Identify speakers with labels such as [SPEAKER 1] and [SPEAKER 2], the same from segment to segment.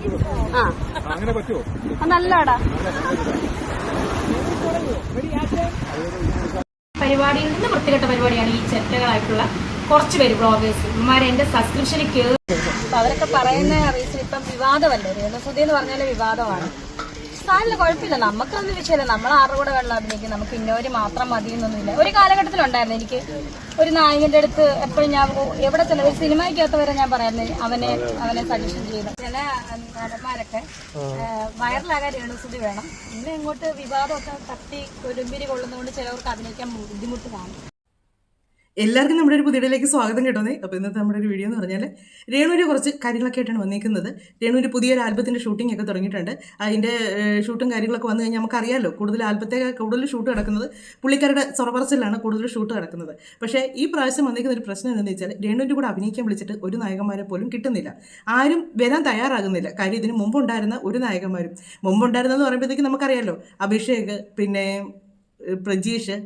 [SPEAKER 1] ആ
[SPEAKER 2] അങ്ങനെ പറ്റുമോ?
[SPEAKER 1] നല്ലടാ.
[SPEAKER 3] പരിപാടിയിൽ നിന്ന് വൃത്തികെട്ട പരിപാടിയാണ് ഈ ചെറ്റകളായിട്ടുള്ള കുറച്ച് പേര് ബ്ലോഗേഴ്സ് ഇവന്മാരെ എന്റെ സബ്സ്ക്രിപ്ഷനിൽ കയറി.
[SPEAKER 1] അവരൊക്കെ പറയുന്ന റീസൺ ഇപ്പം വിവാദമല്ലേ, രേണുസുതി എന്ന് പറഞ്ഞാല് വിവാദമാണ്. സാറിന് കുഴപ്പമില്ല, നമുക്കൊന്നും വിഷയമില്ല. നമ്മൾ ആരുടെ കൂടെ വെള്ളം അഭിനയിക്കും, നമുക്ക് ഇന്നവര് മാത്രം മതി എന്നൊന്നുമില്ല. ഒരു കാലഘട്ടത്തിലുണ്ടായിരുന്നു എനിക്ക് ഒരു നായകന്റെ അടുത്ത് എപ്പോഴും ഞാൻ എവിടെ ചെന്ന ഒരു സിനിമയ്ക്കകത്ത് വരെ ഞാൻ പറയായിരുന്നു അവനെ സജഷൻ ചെയ്തു. ചില നടന്മാരൊക്കെ വൈറലാകാൻ രേണുസുതി വേണം. ഇന്ന് ഇങ്ങോട്ട് വിവാദമൊക്കെ തട്ടി ഒരുമ്പിരി കൊള്ളുന്നതുകൊണ്ട് ചിലവർക്ക് അഭിനയിക്കാൻ ബുദ്ധിമുട്ട് കാണും.
[SPEAKER 4] എല്ലാവർക്കും നമ്മുടെ ഒരു പുതിയയിലേക്ക് സ്വാഗതം കേട്ടോന്നേ. അപ്പോൾ ഇന്നത്തെ നമ്മുടെ ഒരു വീഡിയോ എന്ന് പറഞ്ഞാൽ രേണുവിൻ്റെ കുറച്ച് കാര്യങ്ങളൊക്കെ ആയിട്ടാണ് വന്നിരിക്കുന്നത്. രേണുവിൻ്റെ പുതിയൊരു ആൽബത്തിൻ്റെ ഷൂട്ടിംഗ് ഒക്കെ തുടങ്ങിയിട്ടുണ്ട്. അതിൻ്റെ ഷൂട്ടും കാര്യങ്ങളൊക്കെ വന്നു കഴിഞ്ഞാൽ നമുക്കറിയാമല്ലോ, കൂടുതൽ കൂടുതൽ ഷൂട്ട് കിടക്കുന്നത് പുള്ളിക്കാരുടെ സൊറപറച്ചിലാണ് കൂടുതൽ ഷൂട്ട് കിടക്കുന്നത്. പക്ഷേ ഈ പ്രാവശ്യം വന്നിരിക്കുന്ന ഒരു പ്രശ്നം എന്താണെന്ന് വെച്ചാൽ രേണുവിൻ്റെ കൂടെ അഭിനയിക്കാൻ വിളിച്ചിട്ട് ഒരു നായകന്മാരെ പോലും കിട്ടുന്നില്ല. ആരും വരാൻ തയ്യാറാകുന്നില്ല. കാര്യം ഇതിന് മുമ്പുണ്ടായിരുന്ന ഒരു നായകന്മാരും മുമ്പുണ്ടായിരുന്നതെന്ന് പറയുമ്പോഴത്തേക്ക് നമുക്കറിയാമല്ലോ, അഭിഷേക്, പിന്നെ പ്രജീഷ്,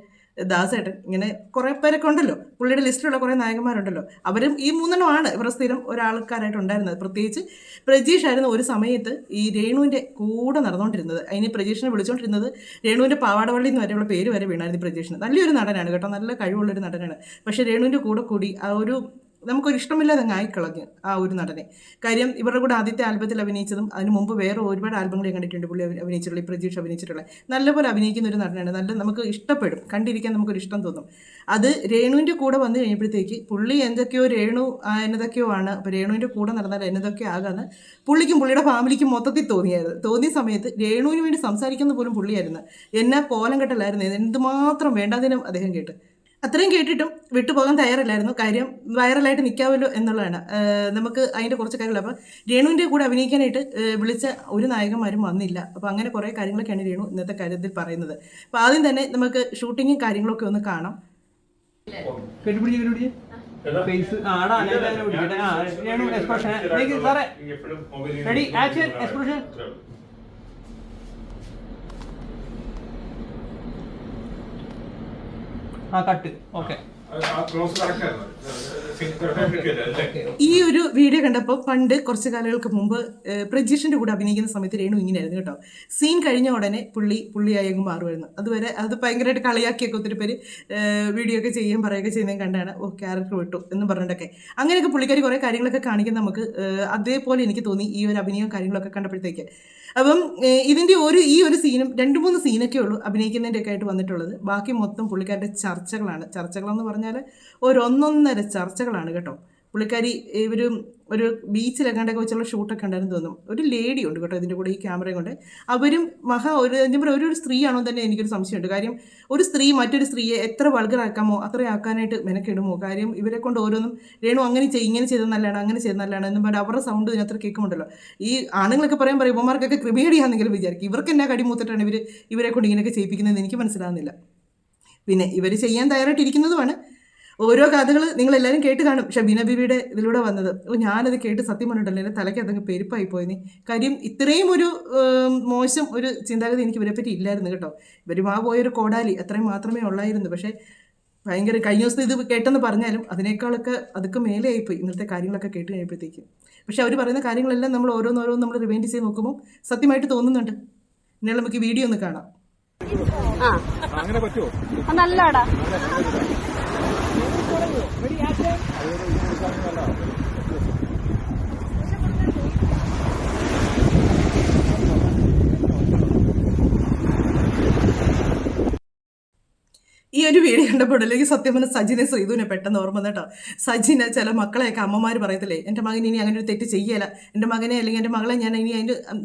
[SPEAKER 4] ദാസേട്ടൻ, ഇങ്ങനെ കുറേ പേരൊക്കെ ഉണ്ടല്ലോ. പുള്ളിയുടെ ലിസ്റ്റിലുള്ള കുറേ നായകന്മാരുണ്ടല്ലോ. അവരും ഈ മൂന്നെണ്ണമാണ് ഇവരുടെ സ്ഥിരം ഒരാൾക്കാരായിട്ട് ഉണ്ടായിരുന്നത്. പ്രത്യേകിച്ച് പ്രജീഷായിരുന്നു ഒരു സമയത്ത് ഈ രേണുവിൻ്റെ കൂടെ നടന്നുകൊണ്ടിരുന്നത്. അതിന് പ്രജീഷിനെ വിളിച്ചുകൊണ്ടിരുന്നത് രേണുവിൻ്റെ പാവാടവള്ളി എന്ന് വരെയുള്ള പേര് വരെ വീണായിരുന്നു പ്രജീഷിന്. നല്ലൊരു നടനാണ് കേട്ടോ, നല്ല കഴിവുള്ളൊരു നടനാണ്. പക്ഷേ രേണുവിൻ്റെ കൂടെ കൂടി ആ ഒരു നമുക്കൊരു ഇഷ്ടമില്ലാതെ അങ്ങ് ആയിക്കളഞ്ഞ് ആ ഒരു നടനെ. കാര്യം ഇവരുടെ കൂടെ ആദ്യത്തെ ആൽബത്തിൽ അഭിനയിച്ചതും അതിന് മുമ്പ് വേറെ ഒരുപാട് ആൽബങ്ങൾ ഞാൻ കണ്ടിട്ടുണ്ട് പുള്ളി അഭിനയിച്ചിട്ടുള്ള, ഈ പ്രജീഷ് അഭിനയിച്ചിട്ടുള്ള നല്ലപോലെ അഭിനയിക്കുന്ന ഒരു നടനാണ്. നമുക്ക് ഇഷ്ടപ്പെടും, കണ്ടിരിക്കാൻ നമുക്കൊരു ഇഷ്ടം തോന്നും. അത് രേണുവിൻ്റെ കൂടെ വന്നു കഴിഞ്ഞപ്പോഴത്തേക്ക് പുള്ളി എന്തൊക്കെയോ രേണു എന്നതൊക്കെയോ ആണ്, അപ്പോൾ രേണുവിൻ്റെ കൂടെ നടന്നാൽ എന്നതൊക്കെയോ ആകാന്ന് പുള്ളിക്കും പുള്ളിയുടെ ഫാമിലിക്കും മൊത്തത്തിൽ തോന്നിയ സമയത്ത് രേണുവിന് വേണ്ടി സംസാരിക്കുന്ന പോലും പുള്ളിയായിരുന്നു. എന്നാ കോലം കെട്ടലായിരുന്നു, എന്തുമാത്രം വേണ്ടാതിനും അദ്ദേഹം കേട്ട്. അത്രയും കേട്ടിട്ടും വിട്ടുപോകാൻ തയ്യാറില്ലായിരുന്നു. കാര്യം വൈറലായിട്ട് നിൽക്കാമല്ലോ എന്നുള്ളതാണ്. നമുക്ക് അതിൻ്റെ കുറച്ച് കാര്യങ്ങൾ. അപ്പോൾ രേണുവിൻ്റെ കൂടെ അഭിനയിക്കാനായിട്ട് വിളിച്ച ഒരു നായകന്മാരും വന്നില്ല. അപ്പോൾ അങ്ങനെ കുറേ കാര്യങ്ങളൊക്കെയാണ് രേണു ഇന്നത്തെ കാര്യത്തിൽ പറയുന്നത്. അപ്പോൾ ആദ്യം തന്നെ നമുക്ക് ഷൂട്ടിങ്ങും കാര്യങ്ങളൊക്കെ ഒന്ന് കാണാം. ഈ ഒരു വീഡിയോ കണ്ടപ്പോൾ പണ്ട് കുറച്ച് കാലങ്ങൾക്ക് മുമ്പ് പ്രജീഷിൻ്റെ കൂടെ അഭിനയിക്കുന്ന സമയത്ത് രേണു ഇങ്ങനെയായിരുന്നു കേട്ടോ. സീൻ കഴിഞ്ഞ ഉടനെ പുള്ളിയായി അങ്ങ് മാറുമായിരുന്നു. അതുവരെ അത് ഭയങ്കരമായിട്ട് കളിയാക്കിയൊക്കെ ഒത്തിരി പേര് വീഡിയോ ഒക്കെ പറയുകയൊക്കെ ചെയ്യുന്നതും കണ്ടാണ് ക്യാരക്ടർ വിട്ടു എന്ന് പറഞ്ഞിട്ടൊക്കെ. അങ്ങനെയൊക്കെ പുള്ളിക്കാരി കുറേ കാര്യങ്ങളൊക്കെ കാണിക്കുന്ന നമുക്ക് അതേപോലെ എനിക്ക് തോന്നി ഈ ഒരു അഭിനയവും കാര്യങ്ങളൊക്കെ കണ്ടപ്പോഴത്തേക്ക്. അപ്പം ഇതിൻ്റെ ഈ ഒരു സീനും 2-3 സീനൊക്കെ ഉള്ളൂ അഭിനയിക്കുന്നതിൻ്റെയൊക്കെ ആയിട്ട് വന്നിട്ടുള്ളത്. ബാക്കി മൊത്തം പുള്ളിക്കാരുടെ ചർച്ചകളെന്ന് പറഞ്ഞാൽ ഒന്നൊന്നര ചർച്ചകളാണ് കേട്ടോ. പുള്ളിക്കാരി ഒരു ബീച്ചിലെങ്ങാണ്ടൊക്കെ വെച്ചുള്ള ഷൂട്ടൊക്കെ ഉണ്ടായിരുന്നു തോന്നും. ഒരു ലേഡി ഉണ്ട് കേട്ടോ ഇതിൻ്റെ കൂടെ, ഈ ക്യാമറയും കൊണ്ട്. അവരും ഒരു സ്ത്രീയാണോ തന്നെ എനിക്കൊരു സംശയമുണ്ട്. കാര്യം ഒരു സ്ത്രീ മറ്റൊരു സ്ത്രീയെ എത്ര വൾഗറാക്കാമോ അത്രയും ആക്കാനായിട്ട് മെനക്കിടുമോ? കാര്യം ഇവരെ കൊണ്ട് ഓരോന്നും രേണു ഇങ്ങനെ ചെയ്തത് നല്ലതാണ്, അങ്ങനെ ചെയ്ത് നല്ലതാണ് എന്നും പറഞ്ഞാൽ അവരുടെ സൗണ്ട് ഇതിനത്ര കേൾക്കുമുണ്ടല്ലോ. ഈ ആണുങ്ങളൊക്കെ പറയും ഇവന്മാർക്കൊക്കെ ക്രിമിനേഡിയാണെങ്കിലും വിചാരിക്കും. ഇവർക്ക് എന്നാ കടിമൂത്തിട്ടാണ് ഇവരെ കൊണ്ട് ഇങ്ങനെയൊക്കെ ചെയ്യിപ്പിക്കുന്നതെന്ന് എനിക്ക് മനസ്സിലാകുന്നില്ല. പിന്നെ ഇവർ ചെയ്യാൻ തയ്യാറായിട്ടിരിക്കുന്നതുമാണ്. ഓരോ കഥകൾ നിങ്ങളെല്ലാവരും കേട്ട് കാണും. ഷബീന ബീബിയുടെ ഇതിലൂടെ വന്നത്. ഞാനത് കേട്ട് സത്യം പറഞ്ഞിട്ടല്ലേ എൻ്റെ തലയ്ക്ക് അതങ്ങ് പെരുപ്പായി പോയിനി. കാര്യം ഇത്രയും ഒരു മോശം ഒരു ചിന്താഗതി എനിക്ക് ഇവരെപ്പറ്റി ഇല്ലായിരുന്നു കേട്ടോ. ഇവരും പോയൊരു കോടാലി അത്രയും മാത്രമേ ഉള്ളായിരുന്നു. പക്ഷേ ഭയങ്കര കഴിഞ്ഞ ദിവസം ഇത് കേട്ടെന്ന് പറഞ്ഞാലും അതിനേക്കാളൊക്കെ അതൊക്കെ മേലെ ആയിപ്പോയി ഇന്നത്തെ കാര്യങ്ങളൊക്കെ കേട്ട് കഴിയുമ്പോഴത്തേക്കും. പക്ഷെ അവർ പറയുന്ന കാര്യങ്ങളെല്ലാം നമ്മൾ ഓരോന്നോരോന്ന് നമ്മൾ റിവൈൻഡ് ചെയ്ത് നോക്കുമ്പോൾ സത്യമായിട്ട് തോന്നുന്നുണ്ട്. ഇനി നമുക്ക് വീഡിയോ ഒന്ന് കാണാം.
[SPEAKER 2] അങ്ങനെ പറ്റുമോ?
[SPEAKER 1] നല്ലടാ.
[SPEAKER 4] ഈ ഒരു വീഡിയോ കണ്ടപ്പോൾ അല്ലെങ്കിൽ സത്യം പറഞ്ഞാൽ സജിനെ ശ്രീധുവിനെ പെട്ടെന്ന് ഓർമ്മ കേട്ടോ. സജിന് ചില മക്കളെയൊക്കെ അമ്മമാർ പറയത്തില്ലേ, എൻ്റെ മകൻ ഇനി അങ്ങനെ ഒരു തെറ്റ് ചെയ്യല, എൻ്റെ മകനെ അല്ലെങ്കിൽ എൻ്റെ മകളെ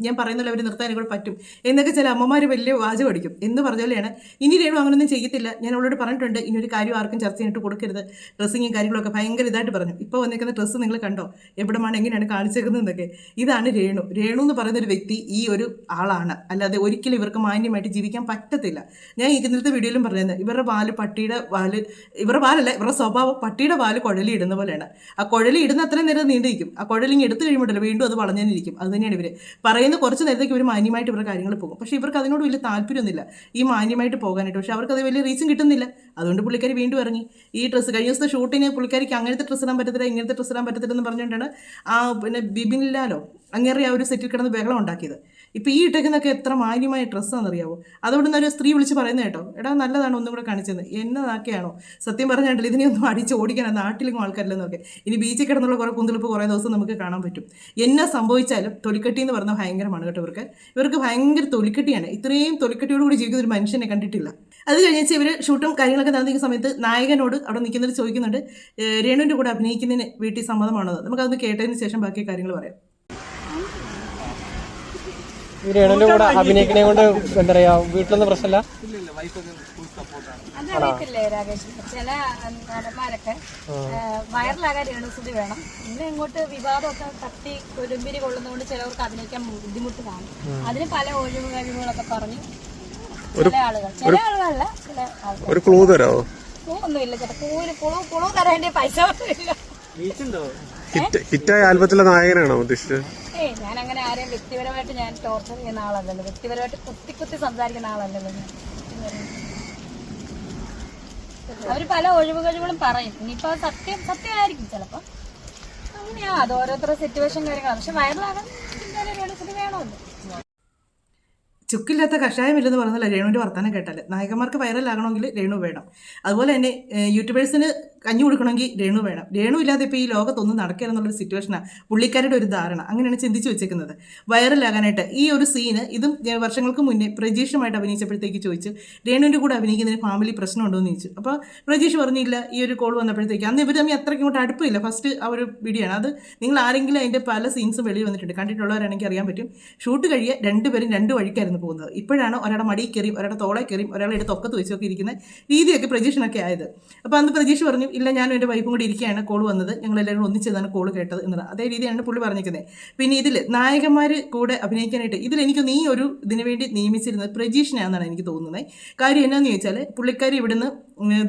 [SPEAKER 4] ഞാൻ പറയുന്നല്ലോ അവർ നിർത്താനെ കൂടെ പറ്റും എന്നൊക്കെ ചില അമ്മമാർ വലിയ വാചകം അടിക്കും. എന്ന് പറഞ്ഞാലാണ് ഇനി രേണു അങ്ങനൊന്നും ചെയ്യത്തില്ല. ഞാൻ അവളോട് പറഞ്ഞിട്ടുണ്ട് ഇനി ഒരു കാര്യം ആർക്കും ചർച്ച ചെയ്തിട്ട് കൊടുക്കരുത്. ഡ്രസ്സിങ്ങും കാര്യങ്ങളൊക്കെ ഭയങ്കര ഇതായിട്ട് പറഞ്ഞു. ഇപ്പോൾ വന്നിരിക്കുന്ന ഡ്രസ്സ് നിങ്ങൾ കണ്ടോ, എവിടെയാണ് എങ്ങനെയാണ് കാണിച്ചേക്കുന്നതെന്നൊക്കെ. ഇതാണ് രേണു എന്ന് പറയുന്നൊരു വ്യക്തി ഈ ഒരു ആളാണ്. അല്ലാതെ ഒരിക്കലും ഇവർക്ക് മാന്യമായിട്ട് ജീവിക്കാൻ പറ്റത്തില്ല. ഞാൻ ഇന്നത്തെ വീഡിയോയിലും പറഞ്ഞത് ഇവരുടെ പട്ടിയുടെ വാല്, ഇവരുടെ വാലല്ല, ഇവരുടെ സ്വഭാവം പട്ടിയുടെ വാല് കുഴലി ഇടുന്ന പോലെയാണ്. ആ കുഴലി ഇടുന്ന അത്രയും നേരം നീണ്ടിരിക്കും. ആ കുഴലിങ് എടുത്തു കഴിയുമ്പോഴല്ലോ വീണ്ടും അത് വളഞ്ഞിരിക്കും. അത് തന്നെയാണ് ഇവർ പറയുന്ന. കുറച്ച് നേരത്തേക്ക് ഇവർ മാന്യമായിട്ട് ഇവരുടെ കാര്യങ്ങൾ പോകും. പക്ഷേ ഇവർക്ക് അതിനോട് വലിയ താല്പര്യമൊന്നുമില്ല ഈ മാന്യമായിട്ട് പോകാനായിട്ട്. പക്ഷേ അവർക്കത് വലിയ റീസൺ കിട്ടുന്നില്ല. അതുകൊണ്ട് പുള്ളിക്കാരി വീണ്ടും ഇറങ്ങി ഈ ഡ്രസ്സ്. കഴിഞ്ഞ ദിവസത്തെ ഷൂട്ടിന് പുള്ളിക്കാരിക്ക് അങ്ങനത്തെ ഡ്രസ്സ് ഇടാൻ പറ്റത്തില്ല, ഇങ്ങനത്തെ ഡ്രസ്സ് ഇടാൻ പറ്റത്തില്ലെന്ന് പറഞ്ഞുകൊണ്ടാണ് പിന്നെ ബിബിനിലാലോ അങ്ങേറി ആ ഒരു സെറ്റിൽ കിടന്ന് ബഹളം ഉണ്ടാക്കിയത്. ഇപ്പോൾ ഈ ഇട്ടേക്കുന്നൊക്കെ എത്ര മാന്യമായ ഡ്രസ്സാണെന്നറിയാവോ? അതുകൊണ്ട് തന്നെ ഒരു സ്ത്രീ വിളിച്ച് പറയുന്നത് കേട്ടോ, എടാ നല്ലതാണ് ഒന്നും കൂടെ കാണിച്ചത്, എന്നതാക്കിയാണോ? സത്യം പറഞ്ഞാൽ ഇതിനെയൊന്നും അടിച്ച് ഓടിക്കാൻ നാട്ടിലും ആൾക്കാരില്ലെന്നൊക്കെ. ഇനി ബീച്ചിൽ കിടന്നുള്ള കുറേ കുന്തിളിപ്പ് കുറേ ദിവസം നമുക്ക് കാണാൻ പറ്റും. എന്നാ സംഭവിച്ചാലും തൊലിക്കെട്ടി എന്ന് പറഞ്ഞാൽ ഭയങ്കരമാണ് കേട്ടോ. ഇവർക്ക് ഭയങ്കര തൊലിക്കെട്ടിയാണ്. ഇത്രയും തൊലിക്കെട്ടിയോടുകൂടി ജീവിക്കുന്ന ഒരു മനുഷ്യനെ കണ്ടിട്ടില്ല. അത് കഴിഞ്ഞാൽ ഇവർ ഷൂട്ടും കാര്യങ്ങളൊക്കെ നടന്നിരിക്കുന്ന സമയത്ത് നായകനോട് അവിടെ നിൽക്കുന്നവർ ചോദിക്കുന്നുണ്ട്, രേണുവിൻ്റെ കൂടെ അഭിനയിക്കുന്നതിന് വീട്ടിൽ സമ്മതമാണോ? നമുക്കതൊന്ന് കേട്ടതിന് ശേഷം ബാക്കി കാര്യങ്ങൾ പറയാം.
[SPEAKER 5] രേണുവിന്റെ കൂടെ അഭിനയിക്കണേ കൊണ്ട് എന്താ പറയാ, വീട്ടിലൊന്നും പ്രശ്നമില്ല.
[SPEAKER 1] അതറിയത്തില്ലേ രാകേഷ്, ചില നടന്മാരൊക്കെ വൈറലാകാൻ രേണുസുതി വേണം. പിന്നെ ഇങ്ങോട്ട് വിവാദമൊക്കെ തട്ടി കൊലുമ്പിരി കൊള്ളുന്നതുകൊണ്ട് ചിലവർക്ക് അഭിനയിക്കാൻ ബുദ്ധിമുട്ട് കാണും. അതിന് പല ഒഴിവ് കഴിവുകളൊക്കെ പറഞ്ഞ് ചില ആളുകളല്ല ചില ആൾക്കാർ.
[SPEAKER 5] ഒരു ക്ലൂ തരാമോ?
[SPEAKER 1] ക്ലൂ ഒന്നുമില്ല ചേട്ടാ. പുളു തരേണ്ട പൈസ ഒന്നുമില്ല.
[SPEAKER 5] ഹിറ്റായ ആൽബത്തിലെ നായകനാണോ ഉദ്ദേശിച്ചത്?
[SPEAKER 1] ഞാൻ അങ്ങനെ ആരെയും വ്യക്തിപരമായിട്ട് ഞാൻ ടോർച്ചർ ചെയ്യുന്ന ആളല്ലല്ലോ, വ്യക്തിപരമായിട്ട് കുത്തി സംസാരിക്കുന്ന ആളല്ലല്ലോ ഞാൻ. അവര് പല ഒഴിവ് കഴിവുകളും പറയും. ഇനിയിപ്പോ സത്യമായിരിക്കും ചിലപ്പോ. അങ്ങനെയാ, അത് ഓരോരുത്തരുടെ സിറ്റുവേഷൻ കാര്യങ്ങളാണ്. പക്ഷെ വൈറലാകാൻ വേണമല്ലോ.
[SPEAKER 4] ചുക്കില്ലാത്ത കഷായമില്ലെന്ന് പറഞ്ഞാൽ രേണുവിൻ്റെ വർത്തമാനം കേട്ടാൽ നായകന്മാർക്ക് വൈറലാകണമെങ്കിൽ രേണു വേണം. അതുപോലെ തന്നെ യൂട്യൂബേഴ്സിന് കഞ്ഞി കൊടുക്കണമെങ്കിൽ രേണു വേണം. രേണു ഇല്ലാതെ ഇപ്പോൾ ഈ ലോകത്തൊന്നും നടക്കില്ലെന്നുള്ളൊരു സിറ്റുവേഷനാണ് പുള്ളിക്കാരുടെ ഒരു ധാരണ. അങ്ങനെയാണ് ചിന്തിച്ച് വെച്ചേക്കുന്നത്. വൈറലാകാനായിട്ട് ഈ ഒരു സീന് ഇതും വർഷങ്ങൾക്ക് മുന്നേ പ്രജീഷുമായിട്ട് അഭിനയിച്ചപ്പോഴത്തേക്ക് ചോദിച്ചു, രേണുവിൻ്റെ കൂടെ അഭിനയിക്കുന്നതിന് ഫാമിലി പ്രശ്നമുണ്ടോ എന്ന് ചോദിച്ചു. അപ്പോൾ പ്രജീഷ് പറഞ്ഞില്ല. ഈ ഒരു കോൾ വന്നപ്പോഴത്തേക്ക് അന്ന് ഇവർ തമ്മിൽ അത്രയ്ക്ക് ഇങ്ങോട്ട് അടുപ്പില്ല. ഫസ്റ്റ് ആ ഒരു വീഡിയോ ആണ് അത്. നിങ്ങൾ ആരെങ്കിലും അതിൻ്റെ പല സീൻസും വെളിയിൽ വന്നിട്ടുണ്ട്, കണ്ടിട്ടുള്ളവരാണെങ്കിൽ അറിയാൻ പറ്റും. ഷൂട്ട് കഴിയുക രണ്ടുപേരും രണ്ട് വഴിക്കായിരുന്നു പോകുന്നത്. ഇപ്പോഴാണ് ഒരാളുടെ മടിയിൽ കയറിയും ഒരാളുടെ തോളെ കയറിയും ഒരാളെ എടുത്ത് ഒക്കത്ത് വെച്ചൊക്കെ ഇരിക്കുന്ന രീതിയൊക്കെ പ്രജീഷിനൊക്കെ ആയത്. അപ്പോൾ അന്ന് പ്രജീഷ് പറഞ്ഞു, ഇല്ല ഞാനും എൻ്റെ വൈഫും കൂടി ഇരിക്കുകയാണ് കോൾ വന്നത്, ഞങ്ങളെല്ലാവരും ഒന്നിച്ചതാണ് കോൾ കേട്ടത് എന്നത്. അതേ രീതിയാണ് പുള്ളി പറഞ്ഞിരിക്കുന്നത്. പിന്നെ ഇതിൽ നായകന്മാർ കൂടെ അഭിനയിക്കാനായിട്ട് ഇതിലെനിക്കൊന്ന് ഈ ഒരു ഇതിനു വേണ്ടി നിയമിച്ചിരുന്നത് പ്രജീഷിനാണെന്നാണ് എനിക്ക് തോന്നുന്നത്. കാര്യം എന്നാന്ന് ചോദിച്ചാൽ പുള്ളിക്കാരി ഇവിടുന്ന്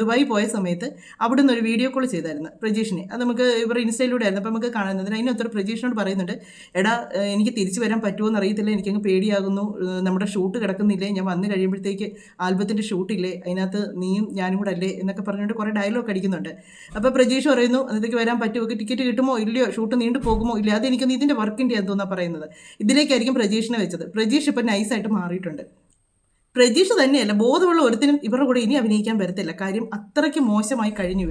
[SPEAKER 4] ദുബായി പോയ സമയത്ത് അവിടുന്ന് ഒരു വീഡിയോ കോൾ ചെയ്തായിരുന്നു പ്രജീഷിനെ. അത് നമുക്ക് ഇവരുടെ ഇൻസ്റ്റയിലൂടെ ആയിരുന്നു. അപ്പോൾ നമുക്ക് കാണുന്നതിന് അതിനൊത്തൊരു പ്രജീഷിനോട് പറയുന്നുണ്ട്, എടാ എനിക്ക് തിരിച്ചു വരാൻ പറ്റുമോ എന്നറിയത്തില്ല, എനിക്കങ്ങ് പേടിയാകുന്നു, നമ്മുടെ ഷൂട്ട് കിടക്കുന്നില്ലേ, ഞാൻ വന്നു കഴിയുമ്പോഴത്തേക്ക് ആൽബത്തിൻ്റെ ഷൂട്ടില്ലേ, അതിനകത്ത് നീയും ഞാനും കൂടെ അല്ലേ എന്നൊക്കെ പറഞ്ഞുകൊണ്ട് കുറേ ഡയലോഗ് അടിക്കുന്നുണ്ട്. അപ്പോൾ പ്രജീഷ് പറയുന്നു, അതിലേക്ക് വരാൻ പറ്റുമോ, ടിക്കറ്റ് കിട്ടുമോ ഇല്ലയോ, ഷൂട്ട് നീണ്ടു പോകുമോ ഇല്ല, അതെനിക്കൊന്ന് ഇതിൻ്റെ വർക്കിൻ്റെ എന്തോന്നാണ് പറയുന്നത്. ഇതിലേക്കായിരിക്കും പ്രജീഷിനെ വെച്ചത്. പ്രജീഷ് ഇപ്പം നൈസായിട്ട് മാറിയിട്ടുണ്ട്. പ്രജീഷ് തന്നെയല്ല, ബോധമുള്ള ഒരുത്തിനും ഇവരുടെ കൂടെ ഇനി അഭിനയിക്കാൻ വരത്തില്ല. കാര്യം അത്രയ്ക്ക് മോശമായി കഴിഞ്ഞു.